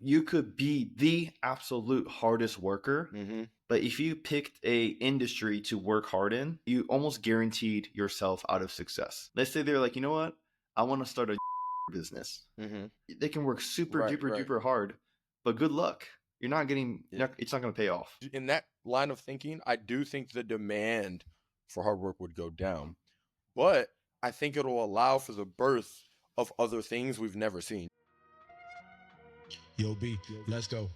you could be the absolute hardest worker, but if you picked a industry to work hard in, you almost guaranteed yourself out of success. Let's say they're like, you know what? I want to start a business. They can work super duper hard, but good luck. You're not getting. It's not going to pay off. In that line of thinking, I do think the demand for hard work would go down, but I think it'll allow for the birth of other things we've never seen. Yo, B, let's go.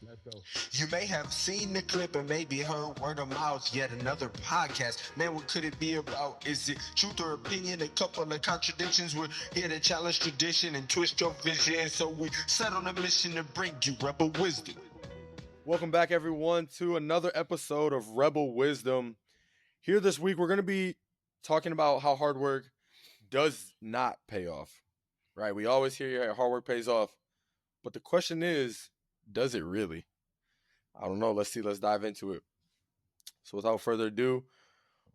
You may have seen the clip and maybe heard word of mouth, yet another podcast. Man, what could it be about? Is it truth or opinion? A couple of contradictions. We're here to challenge tradition and twist your vision. So we set on a mission to bring you Rebel Wisdom. Welcome back, everyone, to another episode of Rebel Wisdom. Here this week, we're going to be talking about how hard work does not pay off, right? We always hear hard work pays off. But the question is, does it really? I don't know. Let's see. Let's dive into it. So without further ado,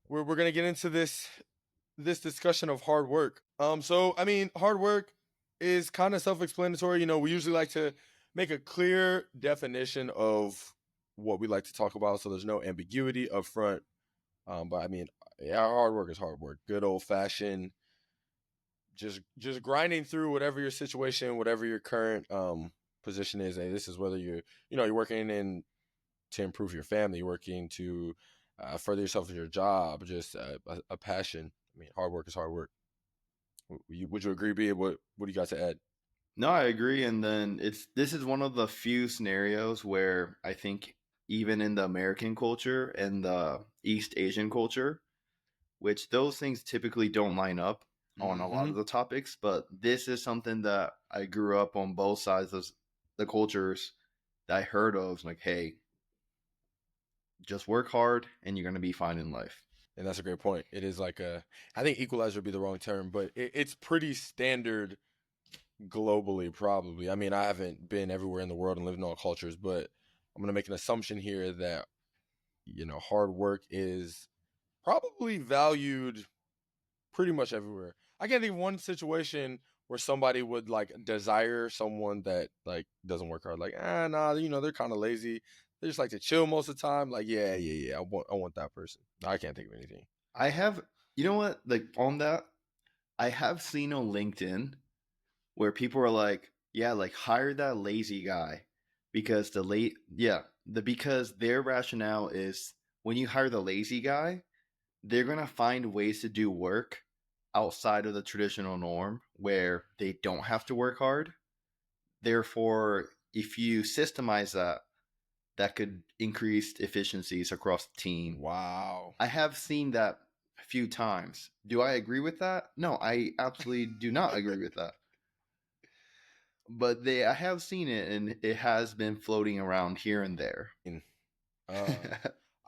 we're going to get into this discussion of hard work. Hard work is kind of self-explanatory. We usually like to make a clear definition of what we like to talk about, so there's no ambiguity up front. Hard work is hard work. Good old-fashioned, just grinding through whatever your situation, whatever your current position is. And this is whether you're working to improve your family, working to further yourself in your job, just a passion. Hard work is hard work. Would you agree, B? What do you got to add? No, I agree. And then this is one of the few scenarios where I think even in the American culture and the East Asian culture, which those things typically don't line up on a lot of the topics, but this is something that I grew up on both sides of the cultures that I heard of. Like, hey, just work hard and you're going to be fine in life. And that's a great point. It is like I think equalizer would be the wrong term, but it's pretty standard globally, probably. I haven't been everywhere in the world and lived in all cultures, but I'm going to make an assumption here that, hard work is probably valued pretty much everywhere. I can't think of one situation where somebody would desire someone that doesn't work hard. They're kind of lazy. They just like to chill most of the time. I want that person. I can't think of anything. I have, on that, I have seen on LinkedIn where people are hire that lazy guy because because their rationale is when you hire the lazy guy, they're going to find ways to do work outside of the traditional norm where they don't have to work hard. Therefore, if you systemize that could increase efficiencies across the team. Wow. I have seen that a few times. Do I agree with that? No, I absolutely do not agree with that. But I have seen it, and it has been floating around here and there.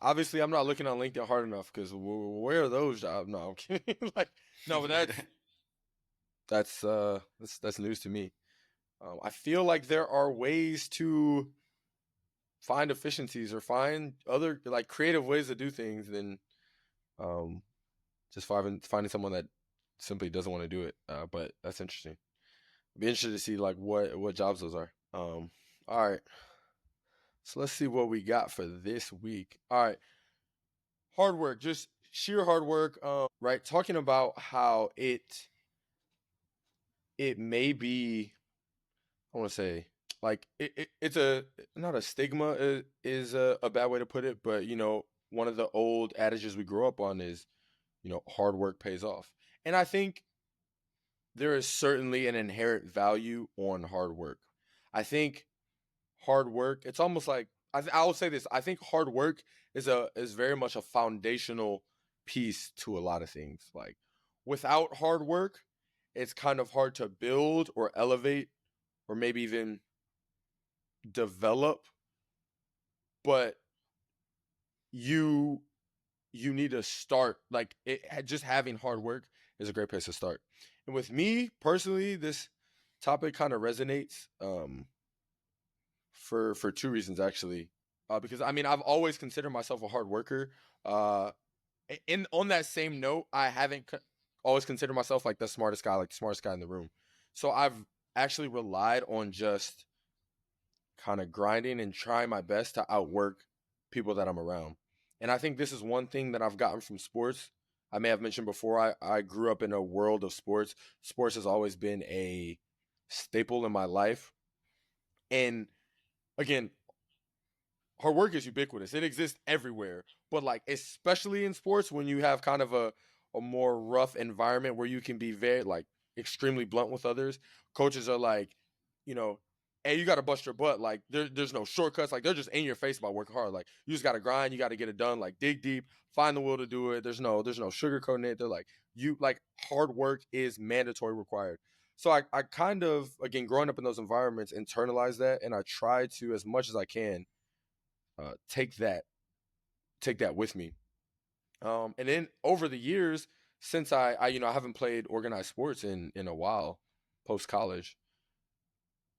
Obviously, I'm not looking on LinkedIn hard enough because where are those jobs? No, I'm kidding. But that's news to me. I feel like there are ways to find efficiencies or find other creative ways to do things than just finding someone that simply doesn't want to do it. But that's interesting. I'd be interested to see what jobs those are. All right. So let's see what we got for this week. All right. Hard work, just sheer hard work, right? Talking about how it may be, I want to say, it's not a stigma is a bad way to put it, but, one of the old adages we grew up on is, hard work pays off. And I think there is certainly an inherent value on hard work. I think hard work, it's almost like, I will say this. I think hard work is very much a foundational piece to a lot of things. Without hard work, it's kind of hard to build or elevate or maybe even develop. But you need to start. Just having hard work is a great place to start. And with me personally, this topic kind of resonates. For two reasons, actually. Because I've always considered myself a hard worker. On that same note, I haven't always considered myself the smartest guy in the room. So I've actually relied on just kind of grinding and trying my best to outwork people that I'm around. And I think this is one thing that I've gotten from sports. I may have mentioned before, I grew up in a world of sports. Sports has always been a staple in my life. And again, hard work is ubiquitous. It exists everywhere. But like especially in sports when you have kind of a more rough environment where you can be very like extremely blunt with others, coaches are like, you know, hey, you gotta bust your butt. Like there's no shortcuts. Like they're just in your face about working hard. Like you just gotta grind, you gotta get it done, like dig deep, find the will to do it. There's no sugarcoating it. They're like, you like hard work is mandatory required. So I kind of again growing up in those environments internalize that and I try to as much as I can take that with me. And then over the years, since I you know I haven't played organized sports in a while, post college.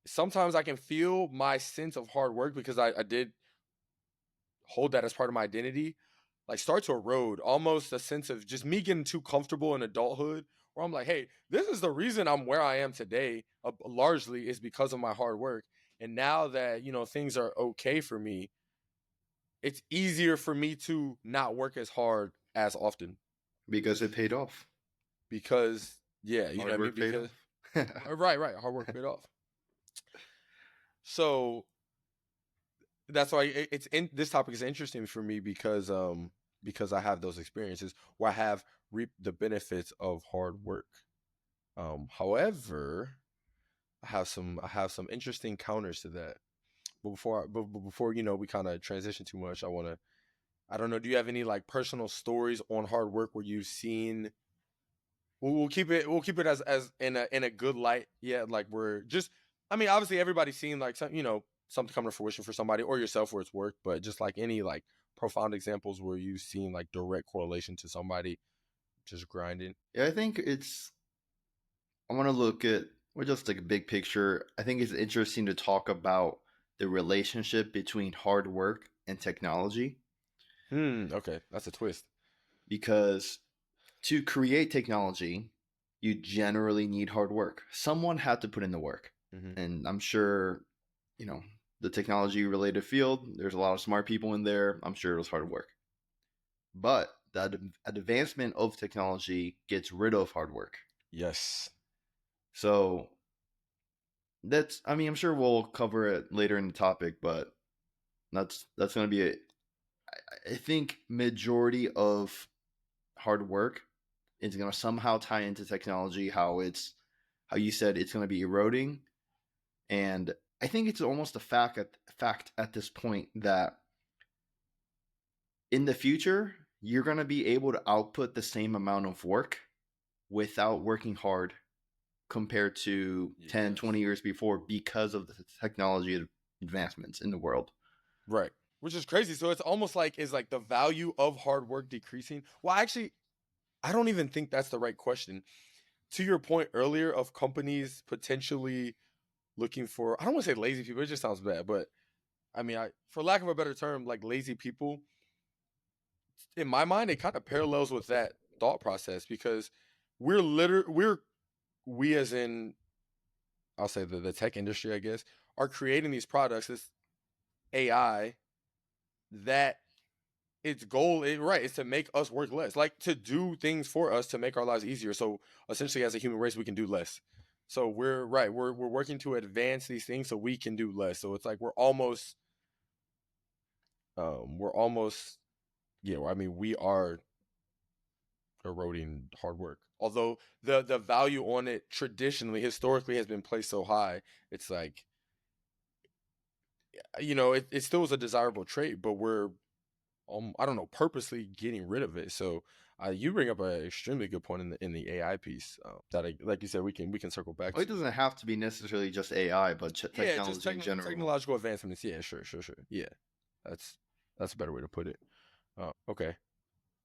Sometimes I can feel my sense of hard work because I did hold that as part of my identity, like start to erode. Almost a sense of just me getting too comfortable in adulthood, where I'm like, hey, this is the reason I'm where I am today. Largely is because of my hard work. And now that you know things are okay for me, it's easier for me to not work as hard as often because it paid off. because yeah, you know what I Hard mean? work paid Because off. right, hard work paid off. So that's why it's in this topic is interesting for me because I have those experiences where I have reaped the benefits of hard work. However, I have some interesting counters to that. But before you know we kind of transition too much, I don't know. Do you have any like personal stories on hard work where you've seen? We'll keep it as in a good light. Yeah, like we're just. I mean, obviously everybody's seen like some you know something come to fruition for somebody or yourself where it's worked, but just like any like profound examples where you've seen like direct correlation to somebody just grinding. Yeah, I think it's. I want to look at. We're just like a big picture. I think it's interesting to talk about the relationship between hard work and technology Okay, that's a twist. because to create technology, you generally need hard work. Someone had to put in the work. Mm-hmm. And I'm sure, you know, the technology related field, there's a lot of smart people in there. I'm sure it was hard work. But the advancement of technology gets rid of hard work. Yes. So that's, I mean, I'm sure we'll cover it later in the topic, but that's going to be I think majority of hard work is going to somehow tie into technology, how you said it's going to be eroding. And I think it's almost a fact at this point that in the future you're going to be able to output the same amount of work without working hard compared to 10 Yes. 20 years before because of the technology advancements in the world. Right. Which is crazy. So it's almost like is like the value of hard work decreasing? Well, actually, I don't even think that's the right question. To your point earlier of companies potentially looking for I don't want to say lazy people, it just sounds bad, but I mean, for lack of a better term, like lazy people, in my mind, it kind of parallels with that thought process because we as in I'll say the tech industry, I guess, are creating these products, this AI that its goal is right is to make us work less, like to do things for us to make our lives easier. So essentially, as a human race, we can do less. So we're right. We're working to advance these things so we can do less. So it's like we're almost yeah. I mean, we are eroding hard work. Although the value on it traditionally, historically, has been placed so high, it's like you know it still is a desirable trait, but we're I don't know, purposely getting rid of it. So you bring up an extremely good point in the AI piece that like you said we can circle back Well, it to. doesn't have to be necessarily just AI, but Yeah, just technology in general. technological advancements. Yeah, sure. Yeah, that's that's a better way to put it. Okay,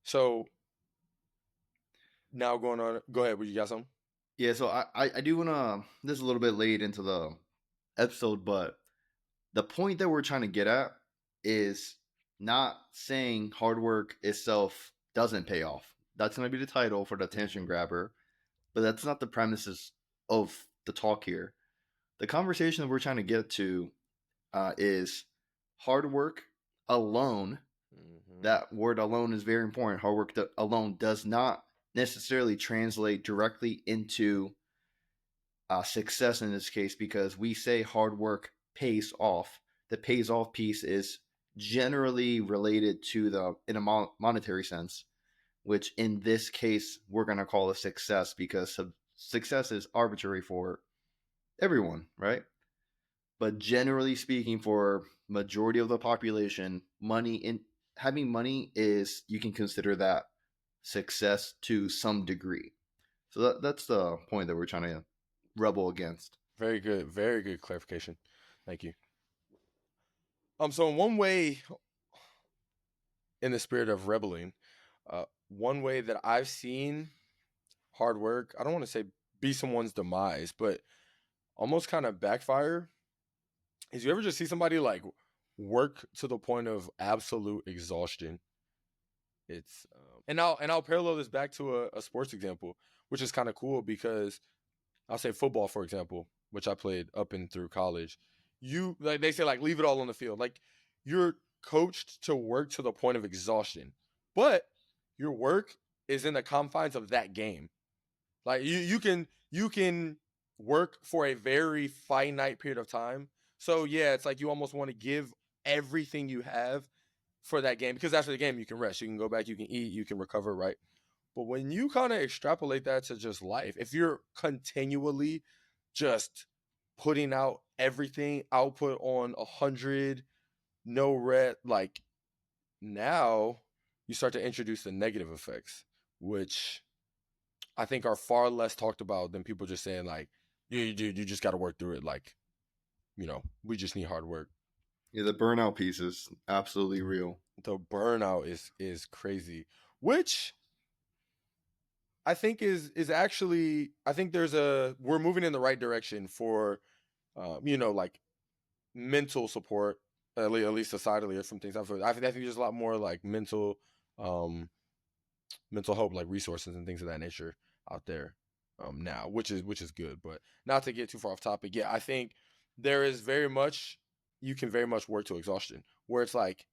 so now going on. Go ahead. Would you got something? Yeah, so I do want to. This is a little bit late into the episode, but the point that we're trying to get at is not saying hard work itself doesn't pay off. That's going to be the title for the attention grabber, but that's not the premises of the talk here. The conversation that we're trying to get to is hard work alone. That word alone is very important. Hard work alone does not necessarily translate directly into success in this case, because we say hard work pays off. The pays off piece is generally related to in a monetary sense, which in this case we're going to call a success, because success is arbitrary for everyone, right? But generally speaking, for majority of the population, having money is, you can consider that success to some degree. So that's the point that we're trying to rebel against. Very good clarification. Thank you. So in one way, in the spirit of rebelling, one way that I've seen hard work, I don't want to say be someone's demise, but almost kind of backfire, is you ever just see somebody like work to the point of absolute exhaustion. It's and I'll parallel this back to a sports example, which is kind of cool because I'll say football, for example, which I played up and through college. You like they say like leave it all on the field. Like you're coached to work to the point of exhaustion, but your work is in the confines of that game. Like you can work for a very finite period of time. So yeah, it's like you almost want to give everything you have for that game, because after the game you can rest, you can go back, you can eat, you can recover, right? But when you kind of extrapolate that to just life, if you're continually just putting out everything, output on 100, no red, like now you start to introduce the negative effects, which I think are far less talked about than people just saying like, you just got to work through it. Like, we just need hard work. Yeah, the burnout piece is absolutely real. The burnout is crazy, which I think is actually, I think we're moving in the right direction for, like mental support, at least societally, or some things. I think there's a lot more like um, mental help, like resources and things of that nature out there now, which is good. But not to get too far off topic, yeah, I think there is you can very much work to exhaustion, where it's like,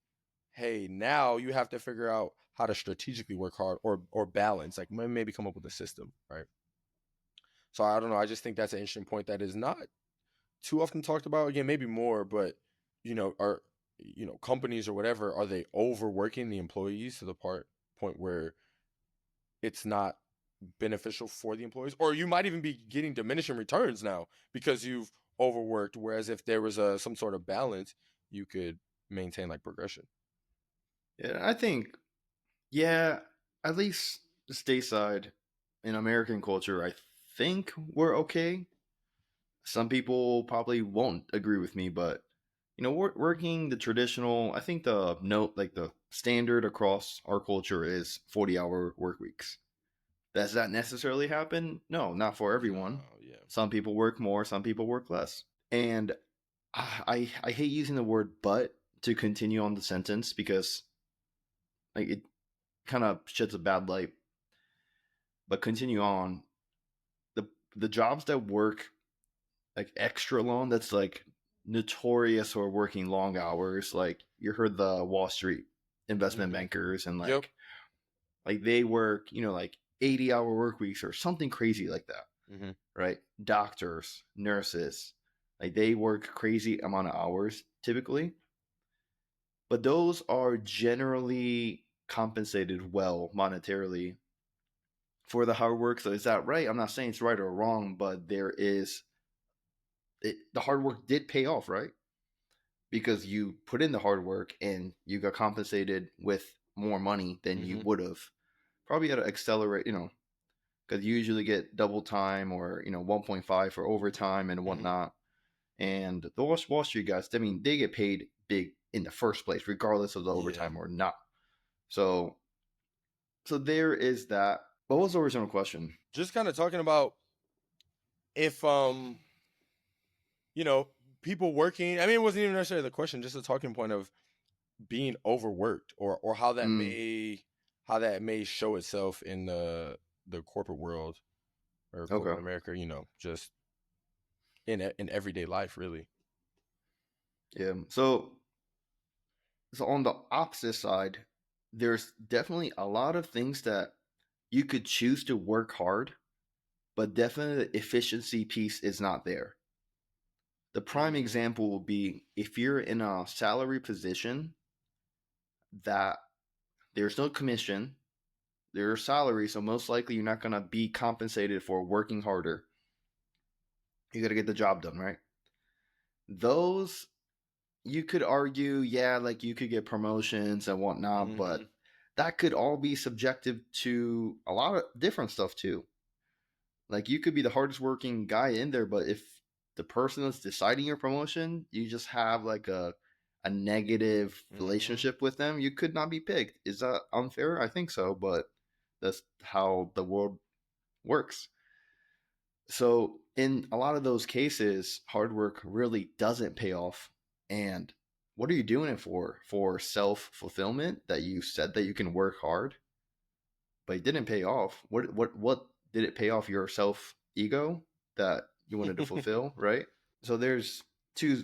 hey, now you have to figure out how to strategically work hard or balance, like maybe come up with a system, right? So I don't know. I just think that's an interesting point that is not too often talked about. Again, maybe more, but are companies or whatever, are they overworking the employees to the point where it's not beneficial for the employees, or you might even be getting diminishing returns now because you've overworked. Whereas if there was some sort of balance, you could maintain like progression. Yeah, I think, yeah, at least stateside in American culture, I think we're okay. Some people probably won't agree with me, but working the traditional, I think the standard across our culture is 40-hour work weeks. Does that necessarily happen? No, not for everyone. Yeah. Some people work more, some people work less. And I hate using the word "but" to continue on the sentence, because like it kind of sheds a bad light. But continue on. The jobs that work like extra long, that's like notorious for working long hours. Like you heard the Wall Street investment bankers, and Yep. like they work, like 80-hour work weeks or something crazy like that. Right? Doctors, nurses, like they work crazy amount of hours typically. But those are generally compensated well monetarily for the hard work. So is that right? I'm not saying it's right or wrong, but the hard work did pay off, right? Because you put in the hard work and you got compensated with more money than you would have. Probably got to accelerate, because you usually get double time or 1.5 for overtime and whatnot. And the Wall Street guys, I mean, they get paid big in the first place, regardless of the overtime or not. So there is that. What was the original question? Just kind of talking about if people working. I mean, it wasn't even necessarily the question, just a talking point of being overworked, or how that may show itself in the corporate world or corporate America. Just in everyday life, really. Yeah. So on the opposite side, there's definitely a lot of things that you could choose to work hard, but definitely the efficiency piece is not there. The prime Mm-hmm. example will be if you're in a salary position that there's no commission, there's salary, so most likely you're not going to be compensated for working harder. You got to get the job done, right? Those, you could argue, yeah, like you could get promotions and whatnot, Mm-hmm. but that could all be subjective to a lot of different stuff too. Like you could be the hardest working guy in there, but if the person that's deciding your promotion, you just have like a negative Mm-hmm. relationship with them, you could not be picked. Is that unfair? I think so, but that's how the world works. So in a lot of those cases, hard work really doesn't pay off. And what are you doing it for? For self fulfillment that you said that you can work hard, but it didn't pay off. What did it pay off? Your self ego that you wanted to fulfill, right? So there's two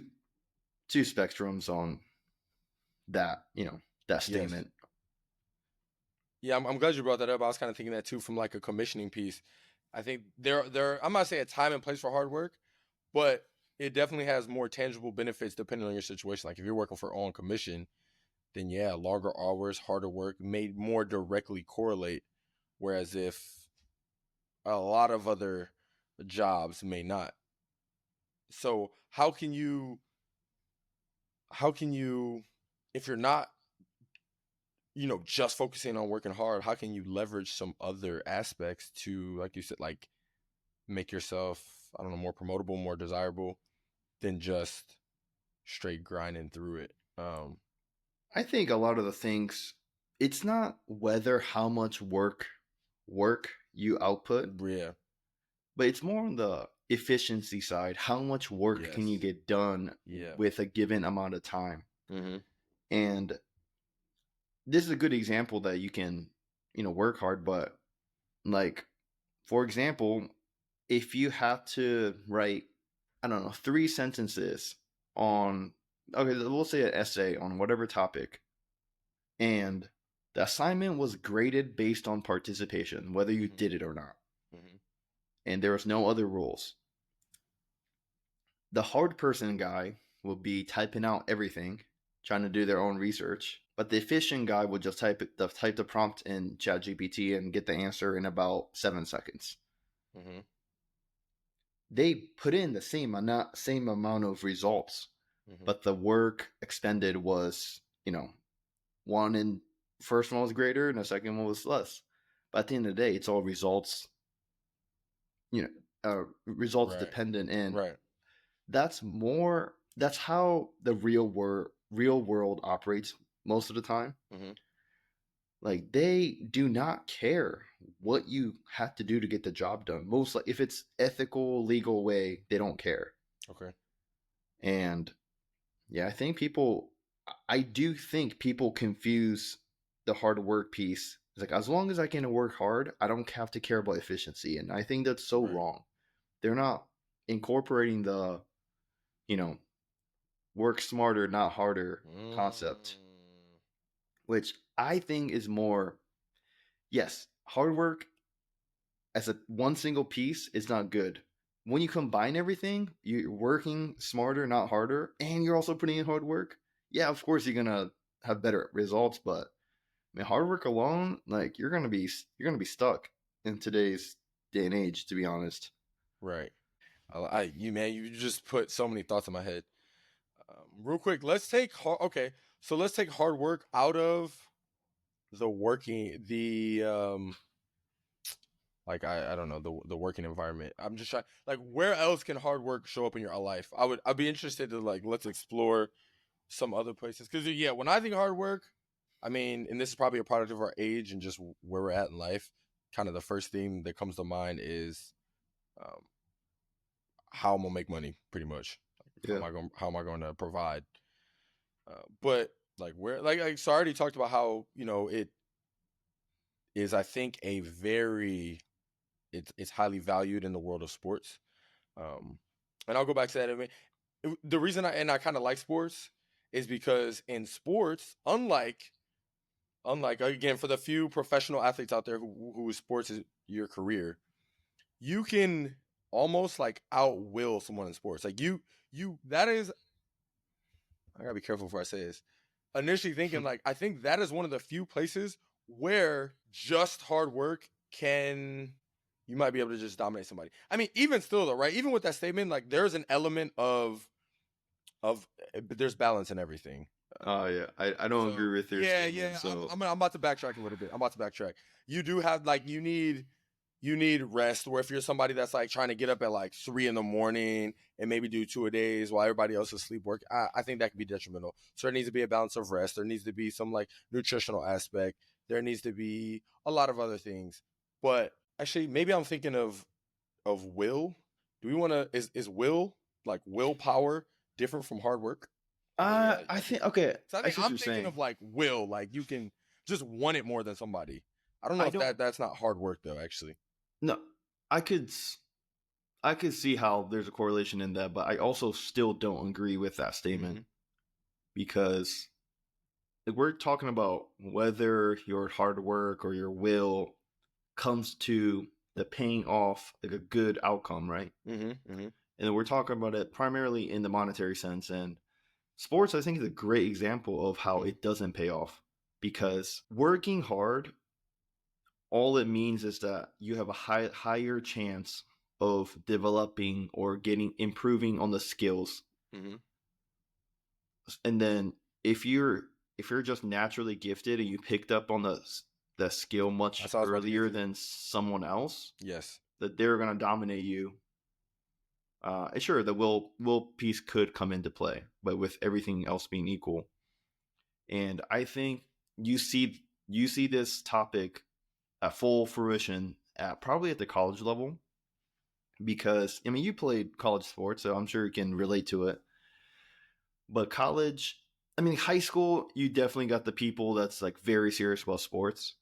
two spectrums on that, that Yes. statement. Yeah, I'm glad you brought that up. I was kind of thinking that too from like a commissioning piece. I think I'm not saying a time and place for hard work, but it definitely has more tangible benefits depending on your situation. Like if you're working for on commission, then yeah, longer hours, harder work may more directly correlate. Whereas if a lot of other jobs may not. So how can you if you're not, just focusing on working hard, how can you leverage some other aspects to, like you said, like make yourself, I don't know, more promotable, more desirable than just straight grinding through it. I think a lot of the things, it's not whether how much work you output, Yeah. but it's more on the efficiency side. How much work can you Yes. get done Yeah. with a given amount of time? Mm-hmm. And this is a good example that you can, work hard, but like, for example, if you have to write, I don't know, 3 sentences on, okay, we'll say an essay on whatever topic, and the assignment was graded based on participation, whether you Mm-hmm. did it or not, Mm-hmm. and there was no other rules. The hard person guy will be typing out everything, trying to do their own research. But the efficient guy would just type the prompt in ChatGPT and get the answer in about 7 seconds. Mm-hmm. They put in the same amount of results, Mm-hmm. but the work expended was, one in first one was greater and the second one was less. But at the end of the day, it's all you know, results Right. dependent, and Right. that's how the real world operates most of the time. Mm-hmm. Like they do not care what you have to do to get the job done. Most, like if it's ethical, legal way, they don't care. Okay. And yeah, I do think people confuse the hard work piece. It's like, as long as I can work hard, I don't have to care about efficiency. And I think that's so Right. wrong. They're not incorporating the, you know, work smarter, not harder concept, Mm. which I think is more, yes, hard work as a one single piece is not good. When you combine everything, you're working smarter, not harder, and you're also putting in hard work. Yeah, of course you're gonna have better results, but I mean, hard work alone, like you're gonna be stuck in today's day and age. To be honest, Right. You man, you just put so many thoughts in my head. Real quick, okay. So let's take hard work out of the like I don't know, the working environment. I'm just trying, like, where else can hard work show up in your life? I'd be interested to, like, let's explore some other places, because yeah, when I think hard work, I mean, and this is probably a product of our age and just where we're at in life. Kind of the first thing that comes to mind is um, how I'm gonna make money, pretty much. Like, yeah, how am I going to provide? But like so I already talked about how it is. I think it's highly valued in the world of sports. Um, and I'll go back to that in a minute. the reason I kind of like sports is because in sports, unlike again, for the few professional athletes out there who sports is your career, you can almost like outwill someone in sports. Like you that is, I gotta be careful before I say this. Initially thinking like, I think that is one of the few places where just hard work can, you might be able to just dominate somebody. I mean, even still though, right? Even with that statement, like there's an element of there's balance in everything. Oh yeah, I don't So agree with your yeah, statement. yeah. So I'm about to backtrack a little bit. I'm about to backtrack. You do have like, you need rest. Where if you're somebody that's like trying to get up at like 3 a.m. and maybe do 2 a-days while everybody else is sleep work, I think that could be detrimental. So there needs to be a balance of rest. There needs to be some like nutritional aspect. There needs to be a lot of other things. But actually, maybe I'm thinking of will. Do we want to? Is will, like willpower, different from hard work? I think okay. So I I think see what I'm you're thinking saying. of like will, like you can just want it more than somebody. I don't know I if don't that's not hard work though, actually. no. I could I could see how there's a correlation in that, but I also still don't agree with that statement Mm-hmm. because we're talking about whether your hard work or your will comes to the paying off like a good outcome, right? Mm-hmm. Mm-hmm. And we're talking about it primarily in the monetary sense. And sports, I think, is a great example of how Mm-hmm. it doesn't pay off because working hard, all it means is that you have a higher chance of developing or getting improving on the skills. Mm-hmm. And then if you're if you're just naturally gifted and you picked up on the skill much That's what I was about to get earlier to. than someone else, Yes. that they're gonna dominate you. Sure, the will piece could come into play, but with everything else being equal, and I think you see this topic at full fruition at probably at the college level because I mean you played college sports, so I'm sure you can relate to it. But college, I mean high school, you definitely got the people that's like very serious about sports,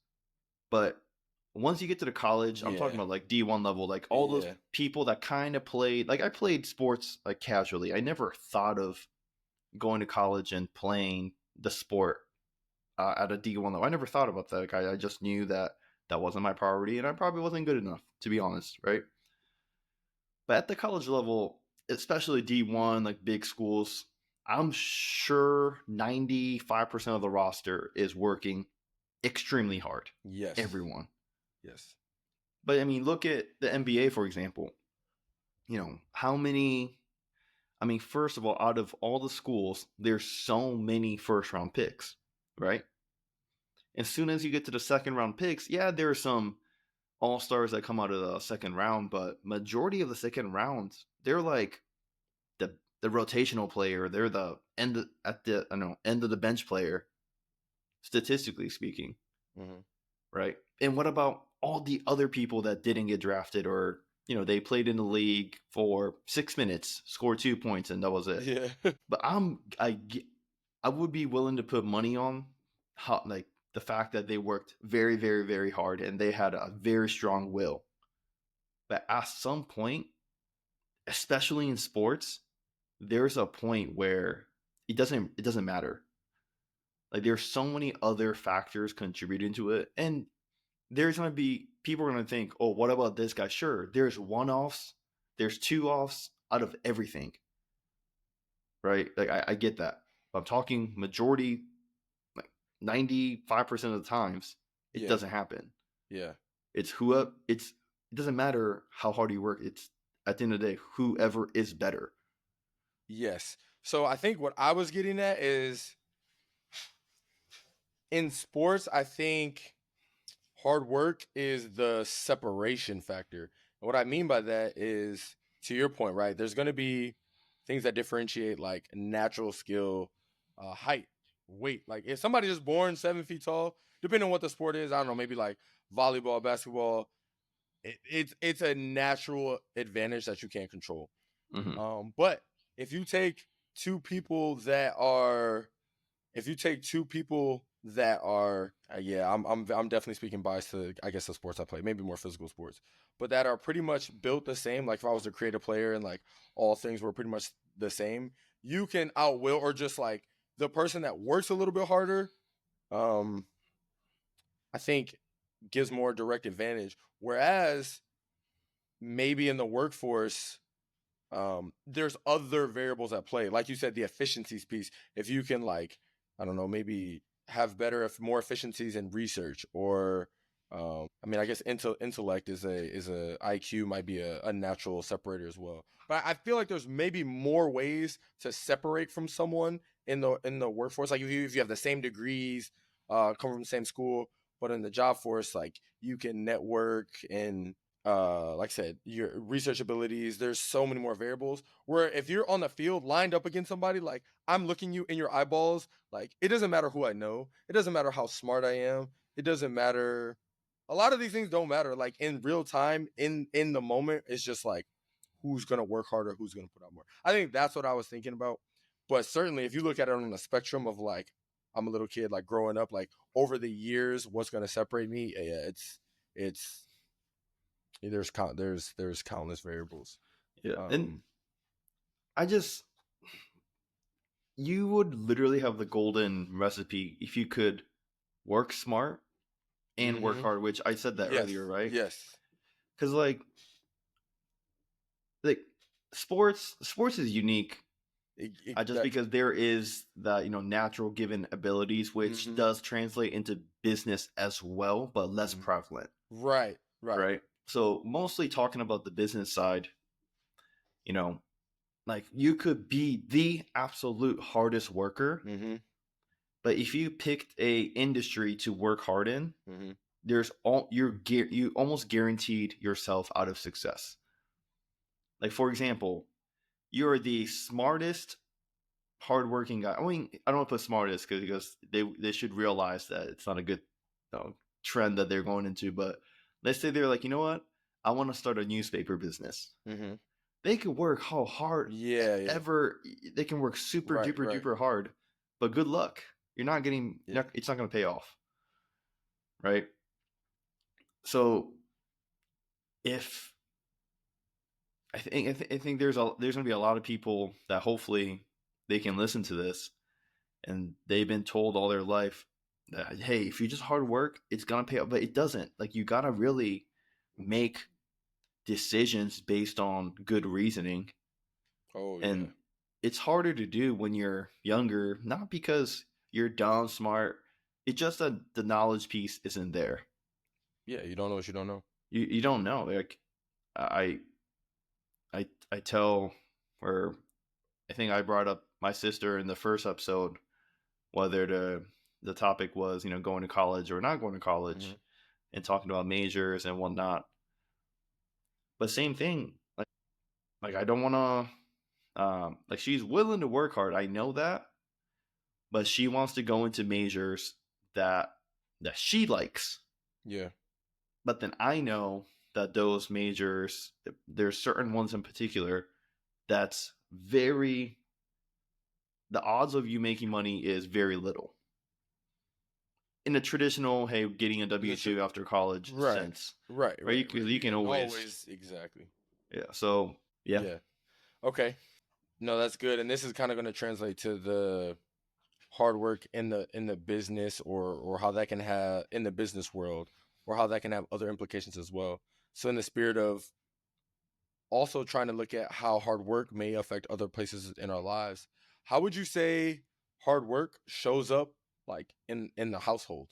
but once you get to the college, I'm talking Yeah. about like D1 level, like all those Yeah. people that kind of played, like I played sports like casually. I never thought of going to college and playing the sport at a D1 level. I never thought about that. Like I just knew that that wasn't my priority and I probably wasn't good enough, to be honest, right? But at the college level, especially D1, like big schools, I'm sure 95% of the roster is working extremely hard. Yes. Everyone. Yes. But I mean, look at the NBA, for example. You know, how many, I mean, first of all, out of all the schools, there's so many first round picks, right? As soon as you get to the second round picks, yeah, there are some all stars that come out of the second round, but majority of the second rounds, they're like the rotational player. They're the end at the I don't know end of the bench player, statistically speaking, Mm-hmm. right? And what about all the other people that didn't get drafted or they played in the league for 6 minutes, scored 2 points, and that was it. Yeah. But I would be willing to put money on how like the fact that they worked very, very, very hard and they had a very strong will. But at some point, especially in sports, there's a point where it doesn't matter. Like there's so many other factors contributing to it, and there's gonna be people are gonna think, oh, what about this guy? Sure, there's one offs, there's two offs out of everything, right? Like I get that. But I'm talking majority, like 95% of the times, it Yeah. doesn't happen. Yeah. It's whoever. It doesn't matter how hard you work. It's at the end of the day, whoever is better. Yes. So I think what I was getting at is in sports, I think hard work is the separation factor. And what I mean by that is, to your point, right? There's going to be things that differentiate like natural skill, height, weight. Like if somebody's just born 7 feet tall, depending on what the sport is, I don't know, maybe like volleyball, basketball, it's a natural advantage that you can't control. Mm-hmm. But if you take two people that are if you take two people that are yeah, I'm definitely speaking biased to I guess the sports I play, maybe more physical sports, but that are pretty much built the same. Like if I was to create a player and like all things were pretty much the same, you can outwill, or just like the person that works a little bit harder, I think gives more direct advantage. Whereas maybe in the workforce, there's other variables at play. Like you said, the efficiencies piece. If you can, like, I don't know, maybe have more efficiencies in research, or I mean, I guess intellect is a IQ might be a natural separator as well. But I feel like there's maybe more ways to separate from someone in the workforce. Like if you have the same degrees, come from the same school, but in the job force, like you can network and like I said, your research abilities, there's so many more variables where if you're on the field lined up against somebody, like I'm looking you in your eyeballs, like it doesn't matter who I know, it doesn't matter how smart I am, it doesn't matter. A lot of these things don't matter. Like in real time, in the moment, it's just like who's gonna work harder, who's gonna put out more. I think that's what I was thinking about. But certainly if you look at it on the spectrum of like I'm a little kid, like growing up, like over the years, what's gonna separate me? Yeah, it's there's countless variables. Yeah. And I just, you would literally have the golden recipe if you could work smart and work hard, which I said that earlier, right? Yes. Because like sports is unique, just because there is that, you know, natural given abilities, which does translate into business as well, but less prevalent. Right. So mostly talking about the business side, you know, like you could be the absolute hardest worker, but if you picked a industry to work hard in, you almost guaranteed yourself out of success. Like for example, you're the smartest, hardworking guy. I mean, I don't want to put smartest because they should realize that it's not a good, you know, trend that they're going into. But let's say they're like, you know what, I want to start a newspaper business. They can work how hard ever. They can work super duper hard, but good luck. You're not getting. It's not going to pay off, right? So, if I think there's going to be a lot of people that hopefully they can listen to this, and they've been told all their life that, hey, if you just hard work, it's going to pay off, but it doesn't. Like you got to really make decisions based on good reasoning. And it's harder to do when you're younger, not because you're dumb, smart. It's just that the knowledge piece isn't there. Yeah, you don't know what you don't know. You don't know. Like I tell, or I think I brought up my sister in the first episode, whether the topic was, you know, going to college or not going to college, and talking about majors and whatnot. But same thing, like I don't want to, like she's willing to work hard. I know that, but she wants to go into majors that she likes. Yeah. But then I know that those majors, there's certain ones in particular that's the odds of you making money is very little. In a traditional, hey, getting a W-2 after college sense. Right. You can always. Exactly. Yeah. So, yeah. Okay. No, that's good. And this is kind of going to translate to the hard work in the business, or how that can have in the business world, or how that can have other implications as well. So in the spirit of also trying to look at how hard work may affect other places in our lives, how would you say hard work shows up like in the household?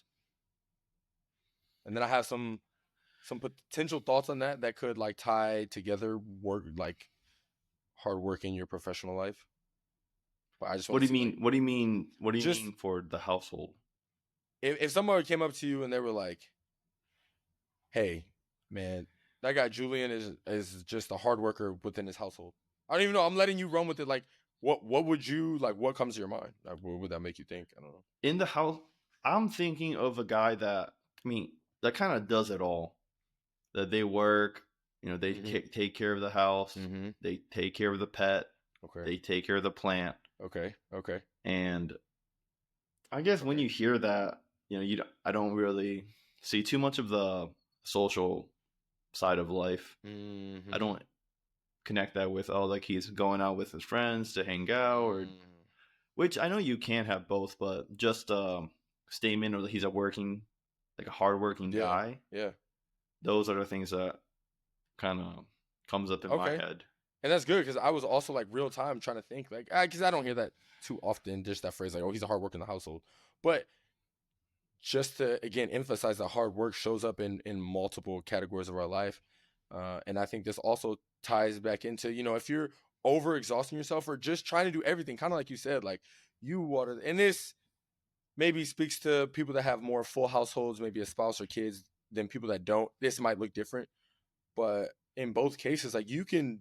And then I have some potential thoughts on that could like tie together work, like hard work in your professional life. But I just What do you mean? What do you mean? What do you mean for the household? If somebody came up to you and they were like, "Hey, man, that guy Julian is just a hard worker within his household." I don't even know. I'm letting you run with it. Like, what would you like? What comes to your mind? Like, what would that make you think? I don't know. In the house, I'm thinking of a guy that, I mean, that kind of does it all. That they work, you know, they take care of the house, they take care of the pet, they take care of the plant. Okay. And I guess when you hear that, you know, I don't really see too much of the social side of life. I don't, connect that with, oh, like he's going out with his friends to hang out, or which I know you can have both, but just statement or that he's a hardworking Yeah. guy. Yeah. Those are the things that kind of comes up in my Okay. head. And that's good because I was also like real time trying to think like because I don't hear that too often. Just that phrase like, "Oh, he's a hard worker in the household," but just to again emphasize that hard work shows up in multiple categories of our life, and I think this also ties back into if you're overexhausting yourself or just trying to do everything, kind of like you said, like you water, and this maybe speaks to people that have more full households, maybe a spouse or kids, than people that don't. This might look different, but in both cases, like you can,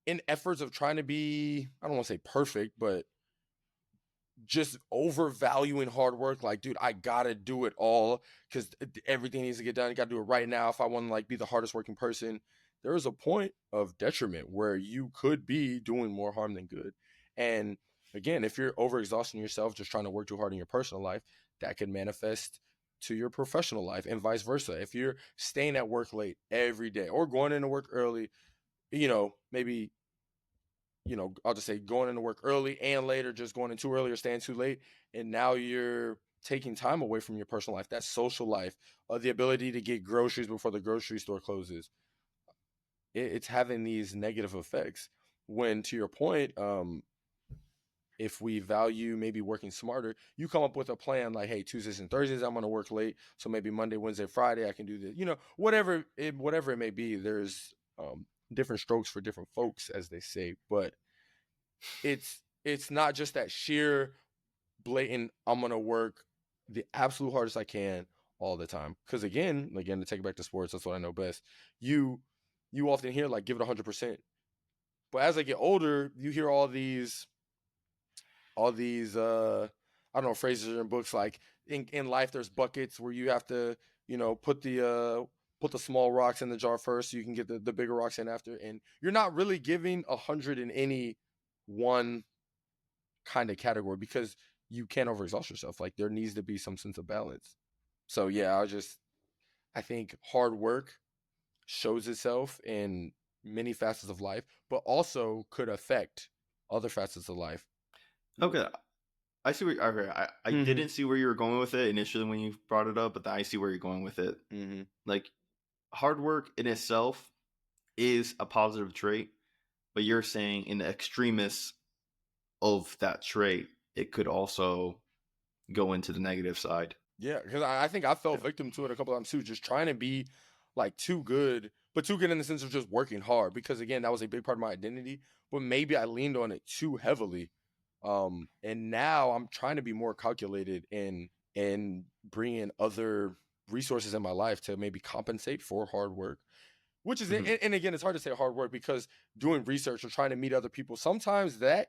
in efforts of trying to be, I don't want to say perfect, but just overvaluing hard work. Like, dude, I gotta do it all because everything needs to get done. I gotta do it right now if I want to like be the hardest working person. There is a point of detriment where you could be doing more harm than good. And again, if you're overexhausting yourself just trying to work too hard in your personal life, that could manifest to your professional life and vice versa. If you're staying at work late every day or going into work early, maybe I'll just say going into work early and late, or just going in too early or staying too late. And now you're taking time away from your personal life, that social life, the ability to get groceries before the grocery store closes. It's having these negative effects. When, to your point, if we value maybe working smarter, you come up with a plan like, hey, Tuesdays and Thursdays, I'm going to work late. So maybe Monday, Wednesday, Friday, I can do this, whatever it may be. There's different strokes for different folks, as they say, but it's not just that sheer blatant, I'm going to work the absolute hardest I can all the time. Because again, to take it back to sports, that's what I know best. You often hear like, give it 100%. But as I get older, you hear all these I don't know, phrases in books like in life there's buckets where you have to put the small rocks in the jar first so you can get the bigger rocks in after, and you're not really giving 100 in any one kind of category because you can't overexhaust yourself. Like there needs to be some sense of balance. So yeah, I think hard work shows itself in many facets of life, but also could affect other facets of life. Okay, I see where. Okay, I didn't see where you were going with it initially when you brought it up, but I see where you're going with it. Like hard work in itself is a positive trait, but you're saying in the extremists of that trait, it could also go into the negative side. Yeah, because I think I fell victim to it a couple times too, just trying to be like too good, but too good in the sense of just working hard. Because again, that was a big part of my identity, but maybe I leaned on it too heavily. And now I'm trying to be more calculated and bring in other resources in my life to maybe compensate for hard work. Which is, and again, it's hard to say hard work because doing research or trying to meet other people, sometimes that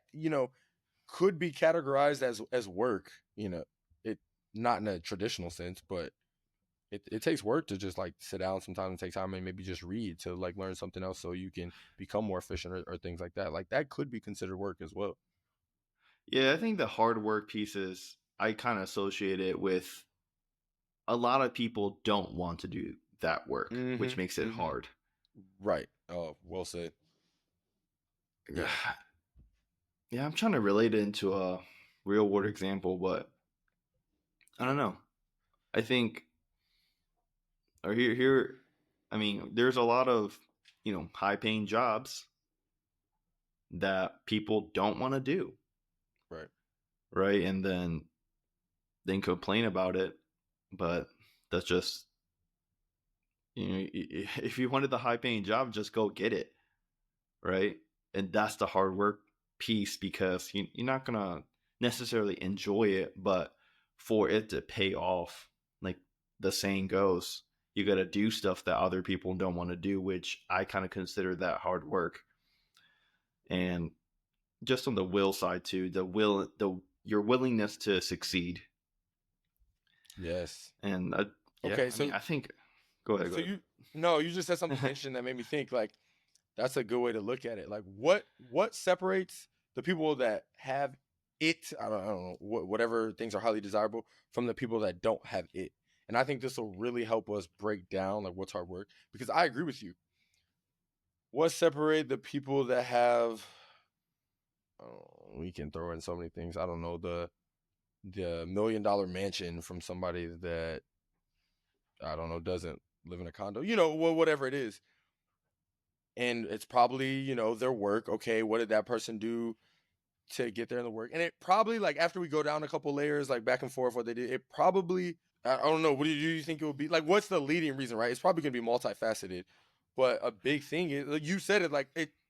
could be categorized as work. It not in a traditional sense, but it takes work to just like sit down sometimes and take time and maybe just read to like learn something else so you can become more efficient or things like that. Like that could be considered work as well. Yeah, I think the hard work pieces, I kind of associate it with a lot of people don't want to do that work, which makes it hard. Right. Oh, well said. Yeah. Yeah, I'm trying to relate it into a real world example, but I don't know. I think, or I mean, there's a lot of, high paying jobs that people don't want to do. Right. Right. And then complain about it. But that's just, if you wanted the high paying job, just go get it. Right. And that's the hard work piece because you're not going to necessarily enjoy it, but for it to pay off, like the saying goes, you got to do stuff that other people don't want to do, which I kind of consider that hard work. And just on the will side too, your willingness to succeed. Yes. And yeah, Okay, I mean, I think. Go ahead. Go ahead. You just said something interesting that made me think. Like, that's a good way to look at it. Like, what separates the people that have it? I don't know whatever things are highly desirable from the people that don't have it. And I think this will really help us break down like what's hard work, because I agree with you. What separate the people that have? We can throw in so many things. I don't know, the $1 million mansion from somebody that, I don't know, doesn't live in a condo. Whatever it is. And it's probably, their work. Okay, what did that person do to get there in the work? And it probably, like, after we go down a couple layers, like back and forth, what they did, it probably, I don't know, what do you think it would be? Like, what's the leading reason, right? It's probably going to be multifaceted. But a big thing is, like you said it, like,